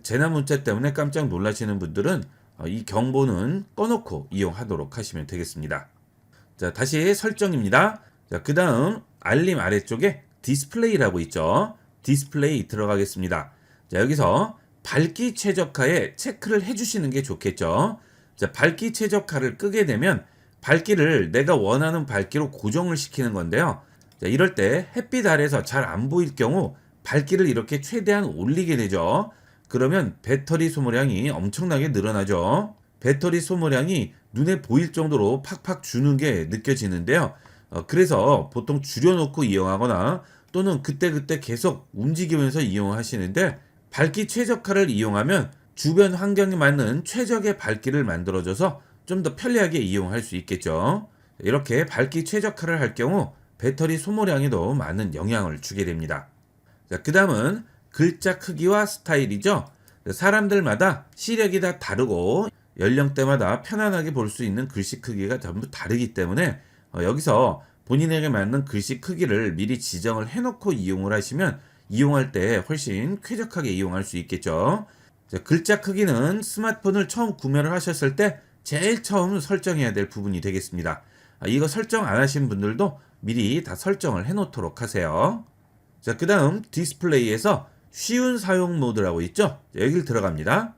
재난 문자 때문에 깜짝 놀라시는 분들은 이 경보는 꺼놓고 이용하도록 하시면 되겠습니다. 자, 다시 설정입니다. 자, 그 다음 알림 아래쪽에 디스플레이라고 있죠. 디스플레이 들어가겠습니다. 자, 여기서 밝기 최적화에 체크를 해주시는 게 좋겠죠. 자, 밝기 최적화를 끄게 되면 밝기를 내가 원하는 밝기로 고정을 시키는 건데요. 자, 이럴 때 햇빛 아래서 잘 안 보일 경우 밝기를 이렇게 최대한 올리게 되죠. 그러면 배터리 소모량이 엄청나게 늘어나죠. 배터리 소모량이 눈에 보일 정도로 팍팍 주는 게 느껴지는데요. 그래서 보통 줄여놓고 이용하거나 또는 그때그때 계속 움직이면서 이용하시는데 밝기 최적화를 이용하면 주변 환경에 맞는 최적의 밝기를 만들어줘서 좀 더 편리하게 이용할 수 있겠죠. 이렇게 밝기 최적화를 할 경우 배터리 소모량에도 많은 영향을 주게 됩니다. 자, 그 다음은 글자 크기와 스타일이죠. 사람들마다 시력이 다 다르고 연령대마다 편안하게 볼 수 있는 글씨 크기가 전부 다르기 때문에 여기서 본인에게 맞는 글씨 크기를 미리 지정을 해놓고 이용을 하시면 이용할 때 훨씬 쾌적하게 이용할 수 있겠죠. 자, 글자 크기는 스마트폰을 처음 구매를 하셨을 때 제일 처음 설정해야 될 부분이 되겠습니다. 이거 설정 안 하신 분들도 미리 다 설정을 해놓도록 하세요. 자, 그 다음 디스플레이에서 쉬운 사용 모드라고 있죠. 자, 여기를 들어갑니다.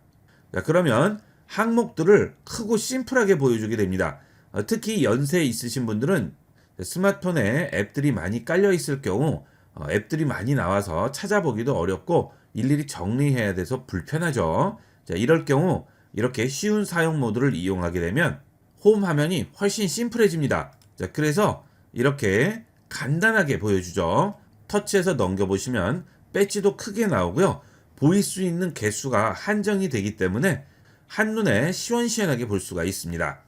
자, 그러면 항목들을 크고 심플하게 보여주게 됩니다. 특히 연세 있으신 분들은 스마트폰에 앱들이 많이 깔려 있을 경우 앱들이 많이 나와서 찾아보기도 어렵고 일일이 정리해야 돼서 불편하죠. 자, 이럴 경우 이렇게 쉬운 사용 모드를 이용하게 되면 홈 화면이 훨씬 심플해집니다. 자, 그래서 이렇게 간단하게 보여주죠. 터치해서 넘겨보시면 배지도 크게 나오고요. 보일 수 있는 개수가 한정이 되기 때문에 한눈에 시원시원하게 볼 수가 있습니다.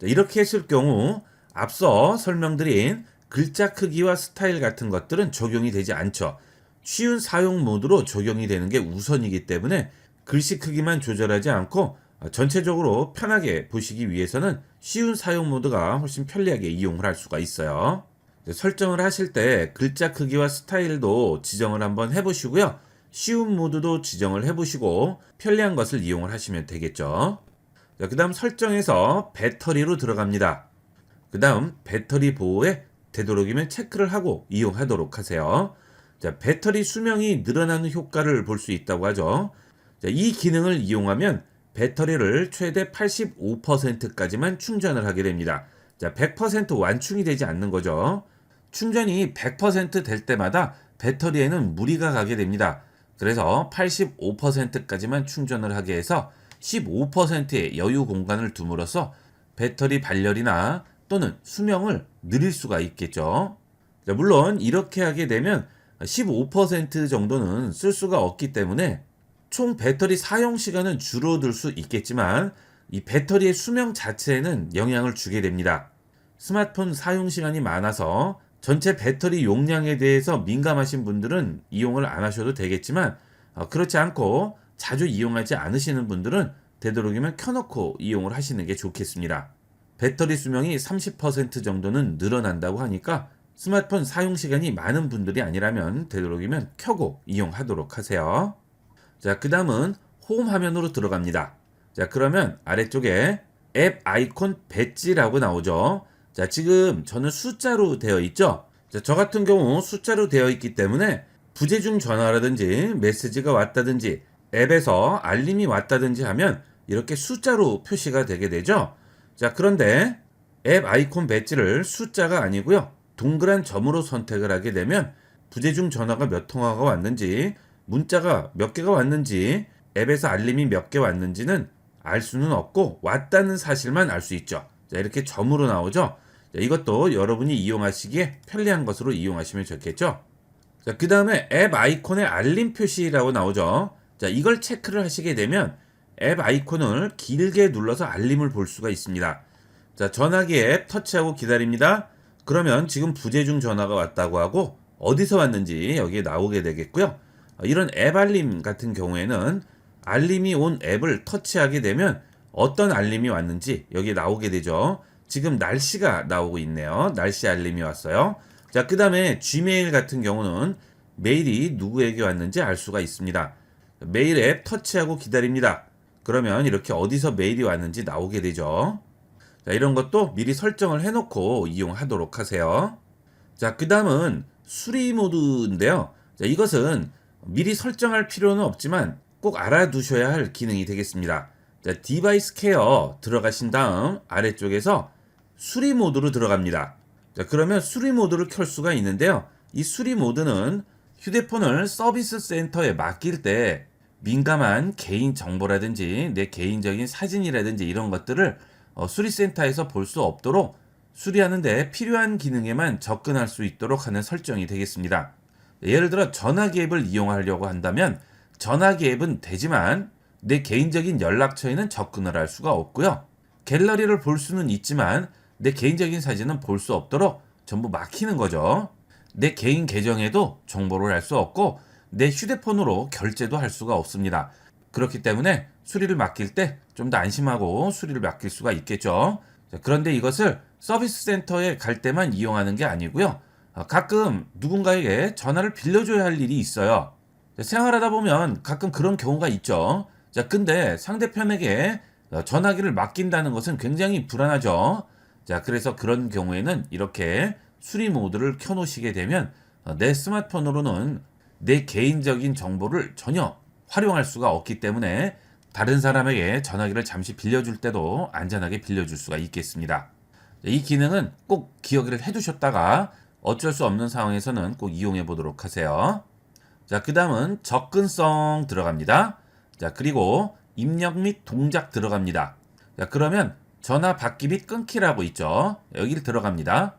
자, 이렇게 했을 경우 앞서 설명드린 글자 크기와 스타일 같은 것들은 적용이 되지 않죠. 쉬운 사용 모드로 적용이 되는 게 우선이기 때문에 글씨 크기만 조절하지 않고 전체적으로 편하게 보시기 위해서는 쉬운 사용 모드가 훨씬 편리하게 이용을 할 수가 있어요. 설정을 하실 때 글자 크기와 스타일도 지정을 한번 해보시고요. 쉬운 모드도 지정을 해보시고 편리한 것을 이용을 하시면 되겠죠. 그 다음 설정에서 배터리로 들어갑니다. 그 다음 배터리 보호에 되도록이면 체크를 하고 이용하도록 하세요. 자, 배터리 수명이 늘어나는 효과를 볼 수 있다고 하죠. 자, 이 기능을 이용하면 배터리를 최대 85%까지만 충전을 하게 됩니다. 자, 100% 완충이 되지 않는 거죠. 충전이 100% 될 때마다 배터리에는 무리가 가게 됩니다. 그래서 85%까지만 충전을 하게 해서 15%의 여유 공간을 둠으로써 배터리 발열이나 또는 수명을 늘릴 수가 있겠죠. 자, 물론 이렇게 하게 되면 15% 정도는 쓸 수가 없기 때문에 총 배터리 사용 시간은 줄어들 수 있겠지만 이 배터리의 수명 자체에는 영향을 주게 됩니다. 스마트폰 사용 시간이 많아서 전체 배터리 용량에 대해서 민감하신 분들은 이용을 안 하셔도 되겠지만 그렇지 않고 자주 이용하지 않으시는 분들은 되도록이면 켜놓고 이용을 하시는 게 좋겠습니다. 배터리 수명이 30% 정도는 늘어난다고 하니까 스마트폰 사용 시간이 많은 분들이 아니라면 되도록이면 켜고 이용하도록 하세요. 자, 그 다음은 홈 화면으로 들어갑니다. 자, 그러면 아래쪽에 앱 아이콘 배지라고 나오죠. 자, 지금 저는 숫자로 되어 있죠. 자, 저 같은 경우 숫자로 되어 있기 때문에 부재중 전화라든지 메시지가 왔다든지 앱에서 알림이 왔다든지 하면 이렇게 숫자로 표시가 되게 되죠. 자, 그런데 앱 아이콘 배지를 숫자가 아니고요. 동그란 점으로 선택을 하게 되면 부재중 전화가 몇 통화가 왔는지, 문자가 몇 개가 왔는지, 앱에서 알림이 몇 개 왔는지는 알 수는 없고 왔다는 사실만 알 수 있죠. 자, 이렇게 점으로 나오죠. 자, 이것도 여러분이 이용하시기에 편리한 것으로 이용하시면 좋겠죠. 자, 그 다음에 앱 아이콘의 알림 표시라고 나오죠. 자, 이걸 체크를 하시게 되면 앱 아이콘을 길게 눌러서 알림을 볼 수가 있습니다. 자, 전화기 앱 터치하고 기다립니다. 그러면 지금 부재중 전화가 왔다고 하고 어디서 왔는지 여기에 나오게 되겠고요. 이런 앱 알림 같은 경우에는 알림이 온 앱을 터치하게 되면 어떤 알림이 왔는지 여기에 나오게 되죠. 지금 날씨가 나오고 있네요. 날씨 알림이 왔어요. 자, 그 다음에 Gmail 같은 경우는 메일이 누구에게 왔는지 알 수가 있습니다. 메일 앱 터치하고 기다립니다. 그러면 이렇게 어디서 메일이 왔는지 나오게 되죠. 자, 이런 것도 미리 설정을 해놓고 이용하도록 하세요. 자, 그 다음은 수리 모드인데요. 자, 이것은 미리 설정할 필요는 없지만 꼭 알아두셔야 할 기능이 되겠습니다. 자, 디바이스 케어 들어가신 다음 아래쪽에서 수리 모드로 들어갑니다. 자, 그러면 수리 모드를 켤 수가 있는데요. 이 수리 모드는 휴대폰을 서비스 센터에 맡길 때 민감한 개인 정보라든지 내 개인적인 사진이라든지 이런 것들을 수리센터에서 볼 수 없도록 수리하는데 필요한 기능에만 접근할 수 있도록 하는 설정이 되겠습니다. 예를 들어 전화기 앱을 이용하려고 한다면 전화기 앱은 되지만 내 개인적인 연락처에는 접근을 할 수가 없고요. 갤러리를 볼 수는 있지만 내 개인적인 사진은 볼 수 없도록 전부 막히는 거죠. 내 개인 계정에도 정보를 알 수 없고 내 휴대폰으로 결제도 할 수가 없습니다. 그렇기 때문에 수리를 맡길 때 좀 더 안심하고 수리를 맡길 수가 있겠죠. 자, 그런데 이것을 서비스 센터에 갈 때만 이용하는 게 아니고요. 가끔 누군가에게 전화를 빌려줘야 할 일이 있어요. 자, 생활하다 보면 가끔 그런 경우가 있죠. 자, 근데 상대편에게 전화기를 맡긴다는 것은 굉장히 불안하죠. 자, 그래서 그런 경우에는 이렇게 수리 모드를 켜놓으시게 되면 내 스마트폰으로는 내 개인적인 정보를 전혀 활용할 수가 없기 때문에 다른 사람에게 전화기를 잠시 빌려줄 때도 안전하게 빌려줄 수가 있겠습니다. 이 기능은 꼭 기억을 해두셨다가 어쩔 수 없는 상황에서는 꼭 이용해 보도록 하세요. 자, 그 다음은 접근성 들어갑니다. 자, 그리고 입력 및 동작 들어갑니다. 자, 그러면 전화 받기 및 끊기라고 있죠. 여기를 들어갑니다.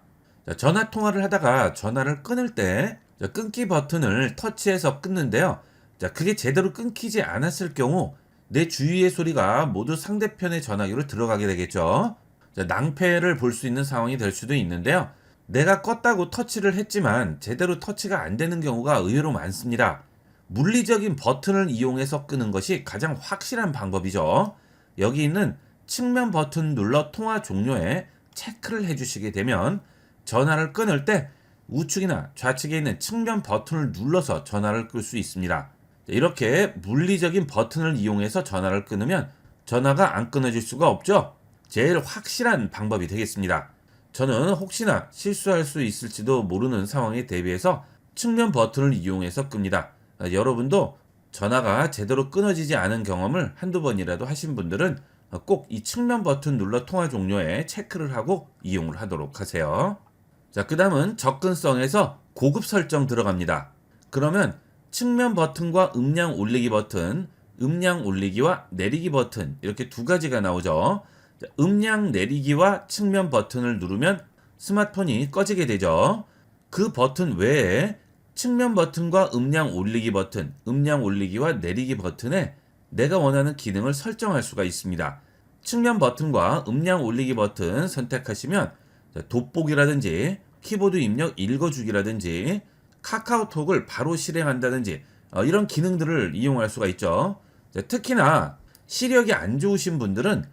자, 전화 통화를 하다가 전화를 끊을 때 끊기 버튼을 터치해서 끊는데요. 자, 그게 제대로 끊기지 않았을 경우 내 주위의 소리가 모두 상대편의 전화기로 들어가게 되겠죠. 자, 낭패를 볼 수 있는 상황이 될 수도 있는데요. 내가 껐다고 터치를 했지만 제대로 터치가 안 되는 경우가 의외로 많습니다. 물리적인 버튼을 이용해서 끄는 것이 가장 확실한 방법이죠. 여기 있는 측면 버튼 눌러 통화 종료에 체크를 해주시게 되면 전화를 끊을 때 우측이나 좌측에 있는 측면 버튼을 눌러서 전화를 끌 수 있습니다. 이렇게 물리적인 버튼을 이용해서 전화를 끊으면 전화가 안 끊어질 수가 없죠. 제일 확실한 방법이 되겠습니다. 저는 혹시나 실수할 수 있을지도 모르는 상황에 대비해서 측면 버튼을 이용해서 끕니다. 여러분도 전화가 제대로 끊어지지 않은 경험을 한두 번이라도 하신 분들은 꼭 이 측면 버튼 눌러 통화 종료에 체크를 하고 이용을 하도록 하세요. 자, 그 다음은 접근성에서 고급 설정 들어갑니다. 그러면 측면 버튼과 음량 올리기 버튼, 음량 올리기와 내리기 버튼 이렇게 두 가지가 나오죠. 자, 음량 내리기와 측면 버튼을 누르면 스마트폰이 꺼지게 되죠. 그 버튼 외에 측면 버튼과 음량 올리기 버튼, 음량 올리기와 내리기 버튼에 내가 원하는 기능을 설정할 수가 있습니다. 측면 버튼과 음량 올리기 버튼 선택하시면 돋보기라든지 키보드 입력 읽어주기라든지 카카오톡을 바로 실행한다든지 이런 기능들을 이용할 수가 있죠. 특히나 시력이 안 좋으신 분들은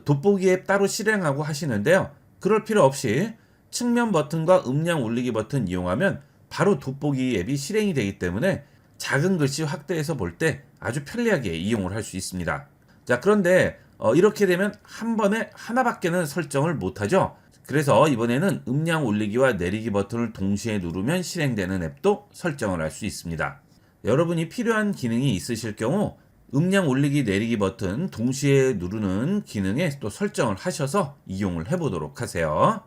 돋보기 앱 따로 실행하고 하시는데요. 그럴 필요 없이 측면 버튼과 음량 올리기 버튼 이용하면 바로 돋보기 앱이 실행이 되기 때문에 작은 글씨 확대해서 볼 때 아주 편리하게 이용을 할 수 있습니다. 자, 그런데 이렇게 되면 한 번에 하나밖에는 설정을 못하죠. 그래서 이번에는 음량 올리기와 내리기 버튼을 동시에 누르면 실행되는 앱도 설정을 할 수 있습니다. 여러분이 필요한 기능이 있으실 경우 음량 올리기 내리기 버튼 동시에 누르는 기능에 또 설정을 하셔서 이용을 해보도록 하세요.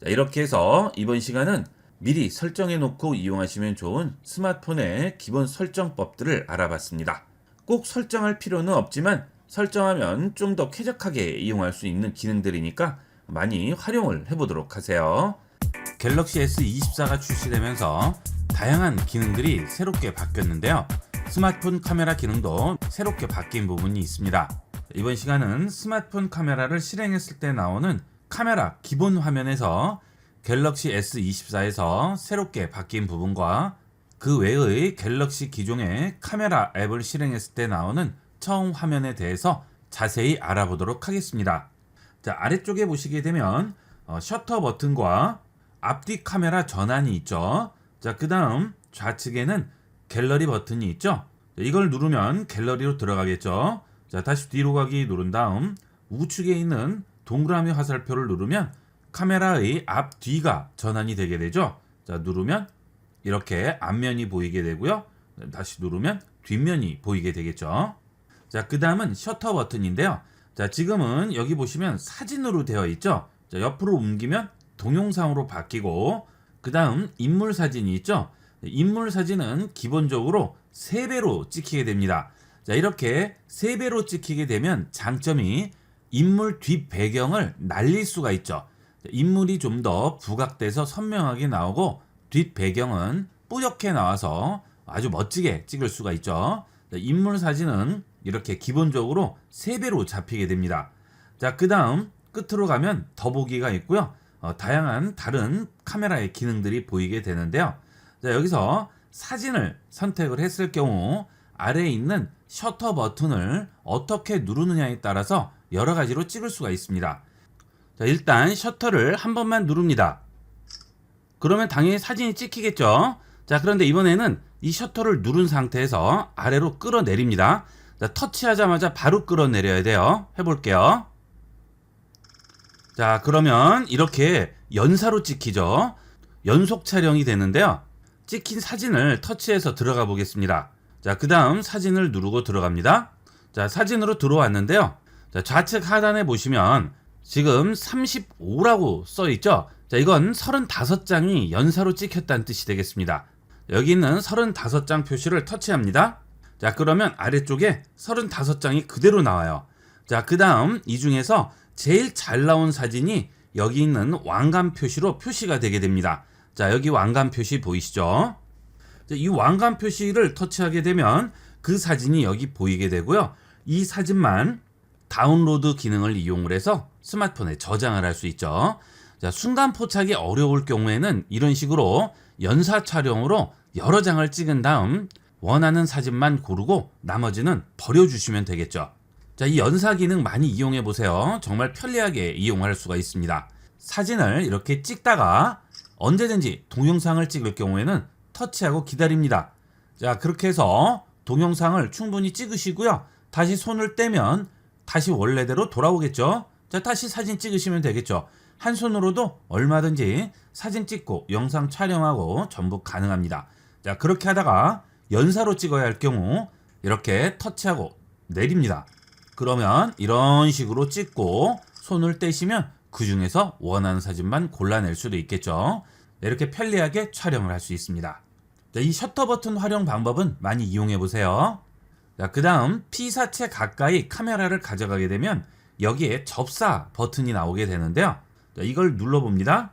자, 이렇게 해서 이번 시간은 미리 설정해 놓고 이용하시면 좋은 스마트폰의 기본 설정법들을 알아봤습니다. 꼭 설정할 필요는 없지만 설정하면 좀 더 쾌적하게 이용할 수 있는 기능들이니까 많이 활용을 해보도록 하세요. 갤럭시 S24가 출시되면서 다양한 기능들이 새롭게 바뀌었는데요. 스마트폰 카메라 기능도 새롭게 바뀐 부분이 있습니다. 이번 시간은 스마트폰 카메라를 실행했을 때 나오는 카메라 기본 화면에서 갤럭시 S24에서 새롭게 바뀐 부분과 그 외의 갤럭시 기종의 카메라 앱을 실행했을 때 나오는 처음 화면에 대해서 자세히 알아보도록 하겠습니다. 자, 아래쪽에 보시게 되면 셔터 버튼과 앞뒤 카메라 전환이 있죠. 자, 그 다음 좌측에는 갤러리 버튼이 있죠. 자, 이걸 누르면 갤러리로 들어가겠죠. 자, 다시 뒤로 가기 누른 다음 우측에 있는 동그라미 화살표를 누르면 카메라의 앞뒤가 전환이 되게 되죠. 자, 누르면 이렇게 앞면이 보이게 되고요. 다시 누르면 뒷면이 보이게 되겠죠. 자, 그 다음은 셔터 버튼인데요. 자, 지금은 여기 보시면 사진으로 되어 있죠. 자, 옆으로 옮기면 동영상으로 바뀌고, 그 다음 인물 사진이 있죠. 인물 사진은 기본적으로 3배로 찍히게 됩니다. 자, 이렇게 3배로 찍히게 되면 장점이 인물 뒷 배경을 날릴 수가 있죠. 인물이 좀 더 부각돼서 선명하게 나오고 뒷 배경은 뿌옇게 나와서 아주 멋지게 찍을 수가 있죠. 자, 인물 사진은 이렇게 기본적으로 3배로 잡히게 됩니다. 자, 그 다음 끝으로 가면 더보기가 있고요. 다양한 다른 카메라의 기능들이 보이게 되는데요. 자, 여기서 사진을 선택을 했을 경우 아래에 있는 셔터 버튼을 어떻게 누르느냐에 따라서 여러 가지로 찍을 수가 있습니다. 자, 일단 셔터를 한 번만 누릅니다. 그러면 당연히 사진이 찍히겠죠. 자, 그런데 이번에는 이 셔터를 누른 상태에서 아래로 끌어내립니다. 자, 터치하자마자 바로 끌어내려야 돼요. 해볼게요. 자, 그러면 이렇게 연사로 찍히죠. 연속 촬영이 되는데요. 찍힌 사진을 터치해서 들어가 보겠습니다. 자, 그 다음 사진을 누르고 들어갑니다. 자, 사진으로 들어왔는데요. 자, 좌측 하단에 보시면 지금 35라고 써 있죠. 자, 이건 35장이 연사로 찍혔다는 뜻이 되겠습니다. 여기 있는 35장 표시를 터치합니다. 자, 그러면 아래쪽에 35장이 그대로 나와요. 자, 그 다음 이 중에서 제일 잘 나온 사진이 여기 있는 왕관 표시로 표시가 되게 됩니다. 자, 여기 왕관 표시 보이시죠? 자, 이 왕관 표시를 터치하게 되면 그 사진이 여기 보이게 되고요. 이 사진만 다운로드 기능을 이용을 해서 스마트폰에 저장을 할 수 있죠. 자, 순간 포착이 어려울 경우에는 이런 식으로 연사 촬영으로 여러 장을 찍은 다음 원하는 사진만 고르고 나머지는 버려주시면 되겠죠. 자, 이 연사 기능 많이 이용해 보세요. 정말 편리하게 이용할 수가 있습니다. 사진을 이렇게 찍다가 언제든지 동영상을 찍을 경우에는 터치하고 기다립니다. 자, 그렇게 해서 동영상을 충분히 찍으시고요. 다시 손을 떼면 다시 원래대로 돌아오겠죠. 자, 다시 사진 찍으시면 되겠죠. 한 손으로도 얼마든지 사진 찍고 영상 촬영하고 전부 가능합니다. 자, 그렇게 하다가 연사로 찍어야 할 경우 이렇게 터치하고 내립니다. 그러면 이런 식으로 찍고 손을 떼시면 그 중에서 원하는 사진만 골라낼 수도 있겠죠. 이렇게 편리하게 촬영을 할 수 있습니다. 자, 이 셔터 버튼 활용 방법은 많이 이용해 보세요. 자, 그 다음 피사체 가까이 카메라를 가져가게 되면 여기에 접사 버튼이 나오게 되는데요. 자, 이걸 눌러봅니다.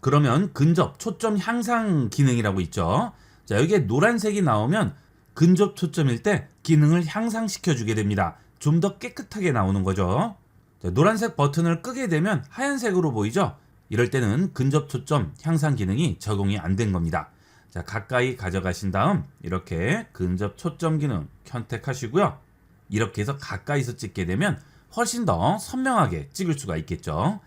그러면 근접 초점 향상 기능이라고 있죠. 자, 여기에 노란색이 나오면 근접 초점일 때 기능을 향상시켜 주게 됩니다. 좀 더 깨끗하게 나오는 거죠. 자, 노란색 버튼을 끄게 되면 하얀색으로 보이죠. 이럴 때는 근접 초점 향상 기능이 적용이 안 된 겁니다. 자, 가까이 가져가신 다음 이렇게 근접 초점 기능 선택하시고요. 이렇게 해서 가까이서 찍게 되면 훨씬 더 선명하게 찍을 수가 있겠죠.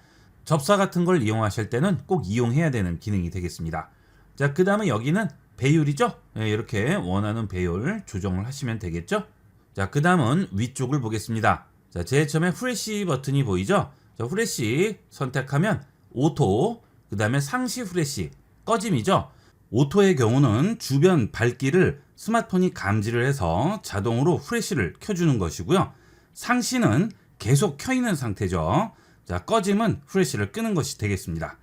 접사 같은 걸 이용하실 때는 꼭 이용해야 되는 기능이 되겠습니다. 자, 그 다음에 여기는 배율이죠. 네, 이렇게 원하는 배율 조정을 하시면 되겠죠. 자, 그 다음은 위쪽을 보겠습니다. 자, 제일 처음에 후레쉬 버튼이 보이죠. 자, 후레쉬 선택하면 오토, 그 다음에 상시 후레쉬 꺼짐이죠. 오토의 경우는 주변 밝기를 스마트폰이 감지를 해서 자동으로 후레쉬를 켜주는 것이고요. 상시는 계속 켜 있는 상태죠. 자, 꺼짐은 후레쉬를 끄는 것이 되겠습니다.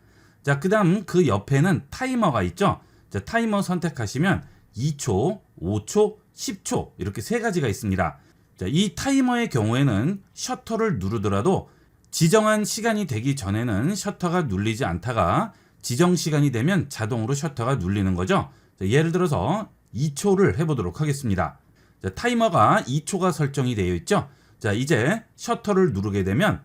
자, 그 다음 그 옆에는 타이머가 있죠. 자, 타이머 선택하시면 2초, 5초, 10초 이렇게 세 가지가 있습니다. 자, 이 타이머의 경우에는 셔터를 누르더라도 지정한 시간이 되기 전에는 셔터가 눌리지 않다가 지정 시간이 되면 자동으로 셔터가 눌리는 거죠. 자, 예를 들어서 2초를 해보도록 하겠습니다. 자, 타이머가 2초가 설정이 되어 있죠. 자, 이제 셔터를 누르게 되면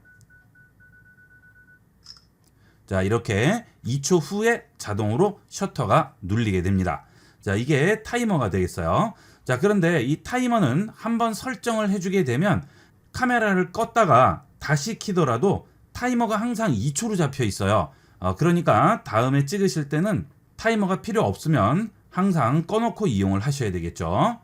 자, 이렇게 2초 후에 자동으로 셔터가 눌리게 됩니다. 자, 이게 타이머가 되겠어요. 자, 그런데 이 타이머는 한번 설정을 해주게 되면 카메라를 껐다가 다시 키더라도 타이머가 항상 2초로 잡혀 있어요. 그러니까 다음에 찍으실 때는 타이머가 필요 없으면 항상 꺼놓고 이용을 하셔야 되겠죠.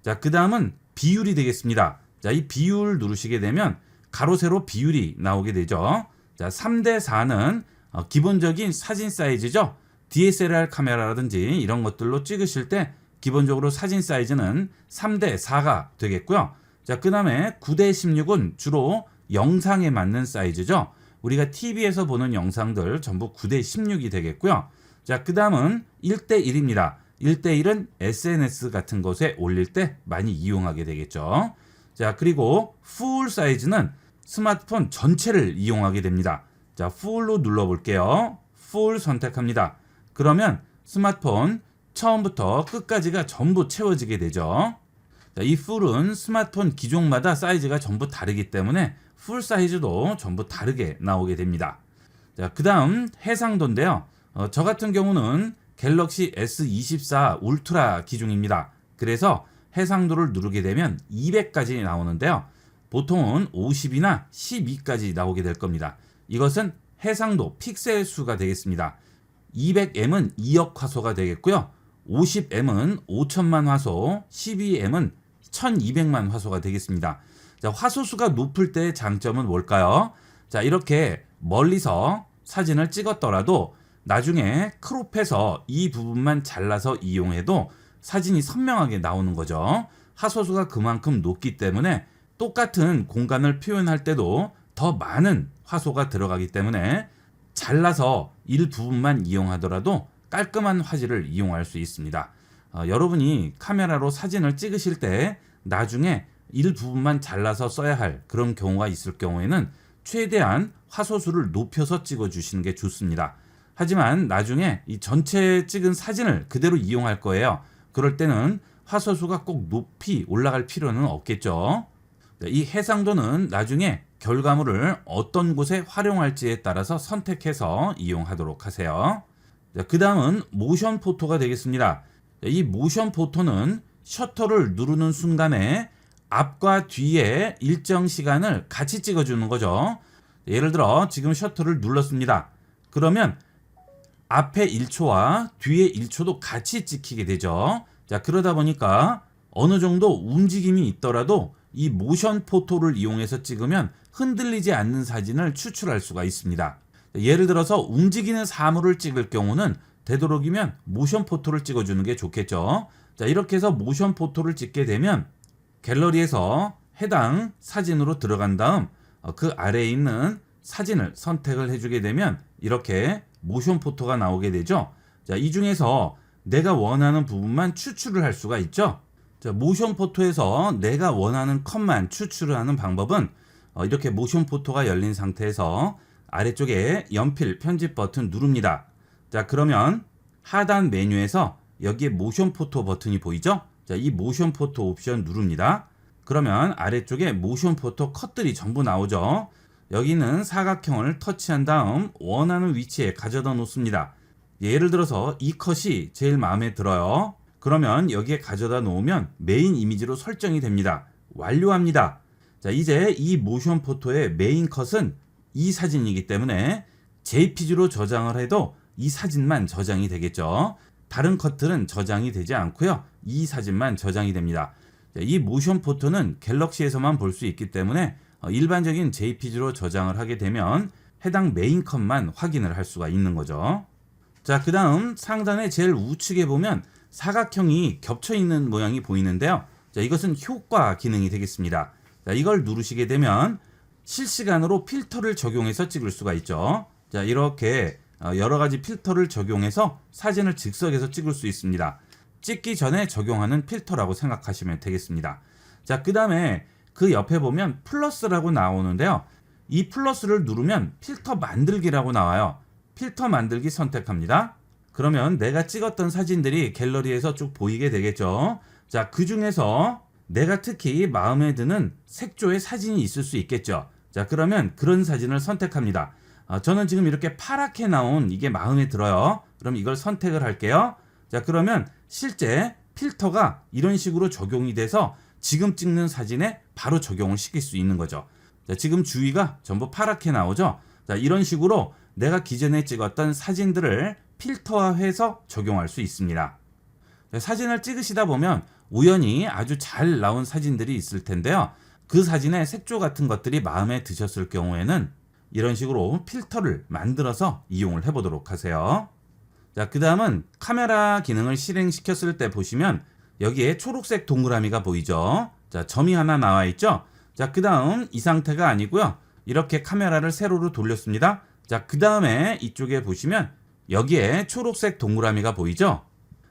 자, 그 다음은 비율이 되겠습니다. 자, 이 비율 누르시게 되면 가로 세로 비율이 나오게 되죠. 자, 3대4는 기본적인 사진 사이즈죠. DSLR 카메라라든지 이런 것들로 찍으실 때 기본적으로 사진 사이즈는 3대4가 되겠고요. 자, 그 다음에 9대16은 주로 영상에 맞는 사이즈죠. 우리가 TV에서 보는 영상들 전부 9대16이 되겠고요. 자, 그 다음은 1대1입니다. 1대1은 SNS 같은 것에 올릴 때 많이 이용하게 되겠죠. 자, 그리고 풀 사이즈는 스마트폰 전체를 이용하게 됩니다. 자, 풀로 눌러볼게요. 풀 선택합니다. 그러면 스마트폰 처음부터 끝까지가 전부 채워지게 되죠. 자, 이 풀은 스마트폰 기종마다 사이즈가 전부 다르기 때문에 풀 사이즈도 전부 다르게 나오게 됩니다. 자, 그 다음 해상도인데요. 저 같은 경우는 갤럭시 S24 울트라 기종입니다. 그래서 해상도를 누르게 되면 200까지 나오는데요. 보통은 50이나 12까지 나오게 될 겁니다. 이것은 해상도 픽셀 수가 되겠습니다. 200M은 2억 화소가 되겠고요. 50M은 5천만 화소, 12M은 1200만 화소가 되겠습니다. 자, 화소수가 높을 때의 장점은 뭘까요? 자, 이렇게 멀리서 사진을 찍었더라도 나중에 크롭해서 이 부분만 잘라서 이용해도 사진이 선명하게 나오는 거죠. 화소수가 그만큼 높기 때문에 똑같은 공간을 표현할 때도 더 많은 화소가 들어가기 때문에 잘라서 일부분만 이용하더라도 깔끔한 화질을 이용할 수 있습니다. 여러분이 카메라로 사진을 찍으실 때 나중에 일부분만 잘라서 써야 할 그런 경우가 있을 경우에는 최대한 화소수를 높여서 찍어주시는 게 좋습니다. 하지만 나중에 이 전체 찍은 사진을 그대로 이용할 거예요. 그럴 때는 화소수가 꼭 높이 올라갈 필요는 없겠죠. 이 해상도는 나중에 결과물을 어떤 곳에 활용할지에 따라서 선택해서 이용하도록 하세요. 그 다음은 모션 포토가 되겠습니다. 이 모션 포토는 셔터를 누르는 순간에 앞과 뒤에 일정 시간을 같이 찍어주는 거죠. 예를 들어 지금 셔터를 눌렀습니다. 그러면 앞에 1초와 뒤에 1초도 같이 찍히게 되죠. 자, 그러다 보니까 어느 정도 움직임이 있더라도 이 모션 포토를 이용해서 찍으면 흔들리지 않는 사진을 추출할 수가 있습니다. 예를 들어서 움직이는 사물을 찍을 경우는 되도록이면 모션 포토를 찍어주는 게 좋겠죠. 자, 이렇게 해서 모션 포토를 찍게 되면 갤러리에서 해당 사진으로 들어간 다음 그 아래에 있는 사진을 선택을 해주게 되면 이렇게 모션 포토가 나오게 되죠. 자, 이 중에서 내가 원하는 부분만 추출을 할 수가 있죠. 자, 모션 포토에서 내가 원하는 컷만 추출을 하는 방법은 이렇게 모션 포토가 열린 상태에서 아래쪽에 연필 편집 버튼 누릅니다. 자, 그러면 하단 메뉴에서 여기에 모션 포토 버튼이 보이죠? 자, 이 모션 포토 옵션 누릅니다. 그러면 아래쪽에 모션 포토 컷들이 전부 나오죠. 여기는 사각형을 터치한 다음 원하는 위치에 가져다 놓습니다. 예를 들어서 이 컷이 제일 마음에 들어요. 그러면 여기에 가져다 놓으면 메인 이미지로 설정이 됩니다. 완료합니다. 자, 이제 이 모션 포토의 메인 컷은 이 사진이기 때문에 JPG로 저장을 해도 이 사진만 저장이 되겠죠. 다른 컷들은 저장이 되지 않고요. 이 사진만 저장이 됩니다. 자, 이 모션 포토는 갤럭시에서만 볼 수 있기 때문에 일반적인 JPG로 저장을 하게 되면 해당 메인 컷만 확인을 할 수가 있는 거죠. 자, 그 다음 상단의 제일 우측에 보면 사각형이 겹쳐 있는 모양이 보이는데요. 자, 이것은 효과 기능이 되겠습니다. 자, 이걸 누르시게 되면 실시간으로 필터를 적용해서 찍을 수가 있죠. 자, 이렇게 여러 가지 필터를 적용해서 사진을 즉석에서 찍을 수 있습니다. 찍기 전에 적용하는 필터라고 생각하시면 되겠습니다. 자, 그 다음에 그 옆에 보면 플러스라고 나오는데요. 이 플러스를 누르면 필터 만들기라고 나와요. 필터 만들기 선택합니다. 그러면 내가 찍었던 사진들이 갤러리에서 쭉 보이게 되겠죠. 자, 그 중에서 내가 특히 마음에 드는 색조의 사진이 있을 수 있겠죠. 자, 그러면 그런 사진을 선택합니다. 저는 지금 이렇게 파랗게 나온 이게 마음에 들어요. 그럼 이걸 선택을 할게요. 자, 그러면 실제 필터가 이런 식으로 적용이 돼서 지금 찍는 사진에 바로 적용을 시킬 수 있는 거죠. 자, 지금 주위가 전부 파랗게 나오죠. 자, 이런 식으로 내가 기존에 찍었던 사진들을 필터화해서 적용할 수 있습니다. 자, 사진을 찍으시다 보면 우연히 아주 잘 나온 사진들이 있을 텐데요. 그 사진의 색조 같은 것들이 마음에 드셨을 경우에는 이런 식으로 필터를 만들어서 이용을 해보도록 하세요. 자, 그 다음은 카메라 기능을 실행시켰을 때 보시면 여기에 초록색 동그라미가 보이죠. 자, 점이 하나 나와 있죠. 자, 그 다음 이 상태가 아니고요. 이렇게 카메라를 세로로 돌렸습니다. 자, 그 다음에 이쪽에 보시면 여기에 초록색 동그라미가 보이죠.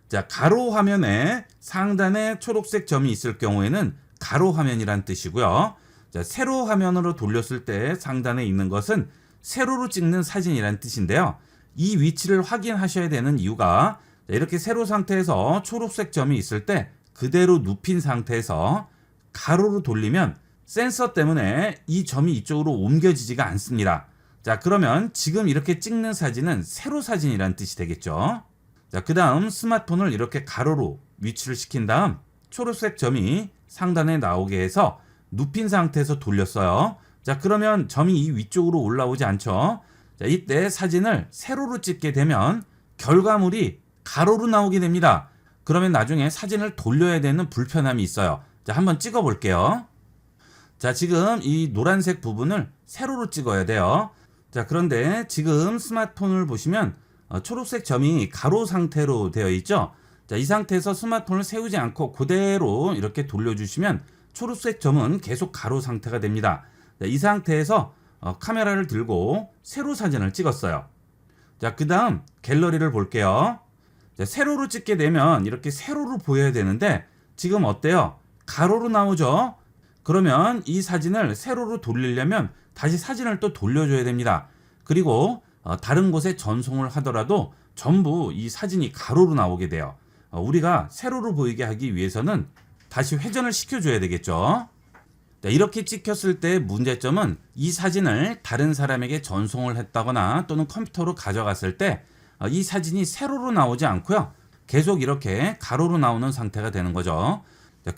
자, 가로 화면에 상단에 초록색 점이 있을 경우에는 가로 화면이란 뜻이고요. 자, 세로 화면으로 돌렸을 때 상단에 있는 것은 세로로 찍는 사진이란 뜻인데요. 이 위치를 확인하셔야 되는 이유가 이렇게 세로 상태에서 초록색 점이 있을 때 그대로 눕힌 상태에서 가로로 돌리면 센서 때문에 이 점이 이쪽으로 옮겨지지가 않습니다. 자, 그러면 지금 이렇게 찍는 사진은 세로 사진이란 뜻이 되겠죠. 자, 그 다음 스마트폰을 이렇게 가로로 위치를 시킨 다음 초록색 점이 상단에 나오게 해서 눕힌 상태에서 돌렸어요. 자, 그러면 점이 이 위쪽으로 올라오지 않죠. 자, 이때 사진을 세로로 찍게 되면 결과물이 가로로 나오게 됩니다. 그러면 나중에 사진을 돌려야 되는 불편함이 있어요. 자, 한번 찍어 볼게요. 자, 지금 이 노란색 부분을 세로로 찍어야 돼요. 자, 그런데 지금 스마트폰을 보시면 초록색 점이 가로 상태로 되어 있죠. 자, 이 상태에서 스마트폰을 세우지 않고 그대로 이렇게 돌려주시면 초록색 점은 계속 가로 상태가 됩니다. 자, 이 상태에서 카메라를 들고 세로 사진을 찍었어요. 자, 그 다음 갤러리를 볼게요. 자, 세로로 찍게 되면 이렇게 세로로 보여야 되는데 지금 어때요? 가로로 나오죠? 그러면 이 사진을 세로로 돌리려면 다시 사진을 또 돌려줘야 됩니다. 그리고 다른 곳에 전송을 하더라도 전부 이 사진이 가로로 나오게 돼요. 우리가 세로로 보이게 하기 위해서는 다시 회전을 시켜줘야 되겠죠. 이렇게 찍혔을 때 문제점은 이 사진을 다른 사람에게 전송을 했다거나 또는 컴퓨터로 가져갔을 때 이 사진이 세로로 나오지 않고요. 계속 이렇게 가로로 나오는 상태가 되는 거죠.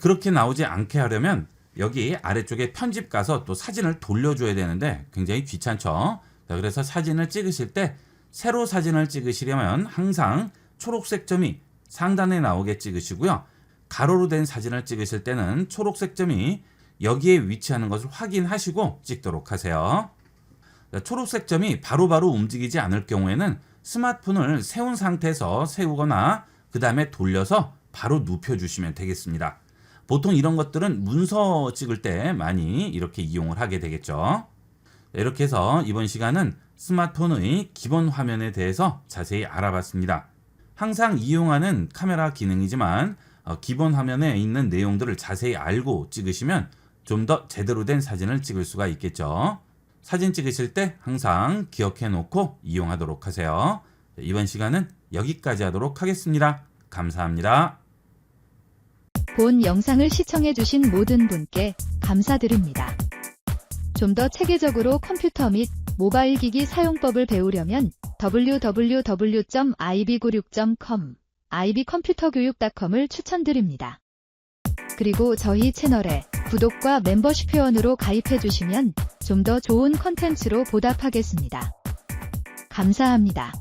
그렇게 나오지 않게 하려면 여기 아래쪽에 편집 가서 또 사진을 돌려줘야 되는데 굉장히 귀찮죠. 그래서 사진을 찍으실 때 세로 사진을 찍으시려면 항상 초록색 점이 상단에 나오게 찍으시고요. 가로로 된 사진을 찍으실 때는 초록색 점이 여기에 위치하는 것을 확인하시고 찍도록 하세요. 초록색 점이 바로바로 움직이지 않을 경우에는 스마트폰을 세운 상태에서 세우거나 그 다음에 돌려서 바로 눕혀주시면 되겠습니다. 보통 이런 것들은 문서 찍을 때 많이 이렇게 이용을 하게 되겠죠. 이렇게 해서 이번 시간은 스마트폰의 기본 화면에 대해서 자세히 알아봤습니다. 항상 이용하는 카메라 기능이지만 기본 화면에 있는 내용들을 자세히 알고 찍으시면 좀 더 제대로 된 사진을 찍을 수가 있겠죠. 사진 찍으실 때 항상 기억해 놓고 이용하도록 하세요. 이번 시간은 여기까지 하도록 하겠습니다. 감사합니다. 본 영상을 시청해주신 모든 분께 감사드립니다. 좀 더 체계적으로 컴퓨터 및 모바일 기기 사용법을 배우려면 www.ib96.com, ib컴퓨터교육.com을 추천드립니다. 그리고 저희 채널에 구독과 멤버십 회원으로 가입해주시면 좀 더 좋은 컨텐츠로 보답하겠습니다. 감사합니다.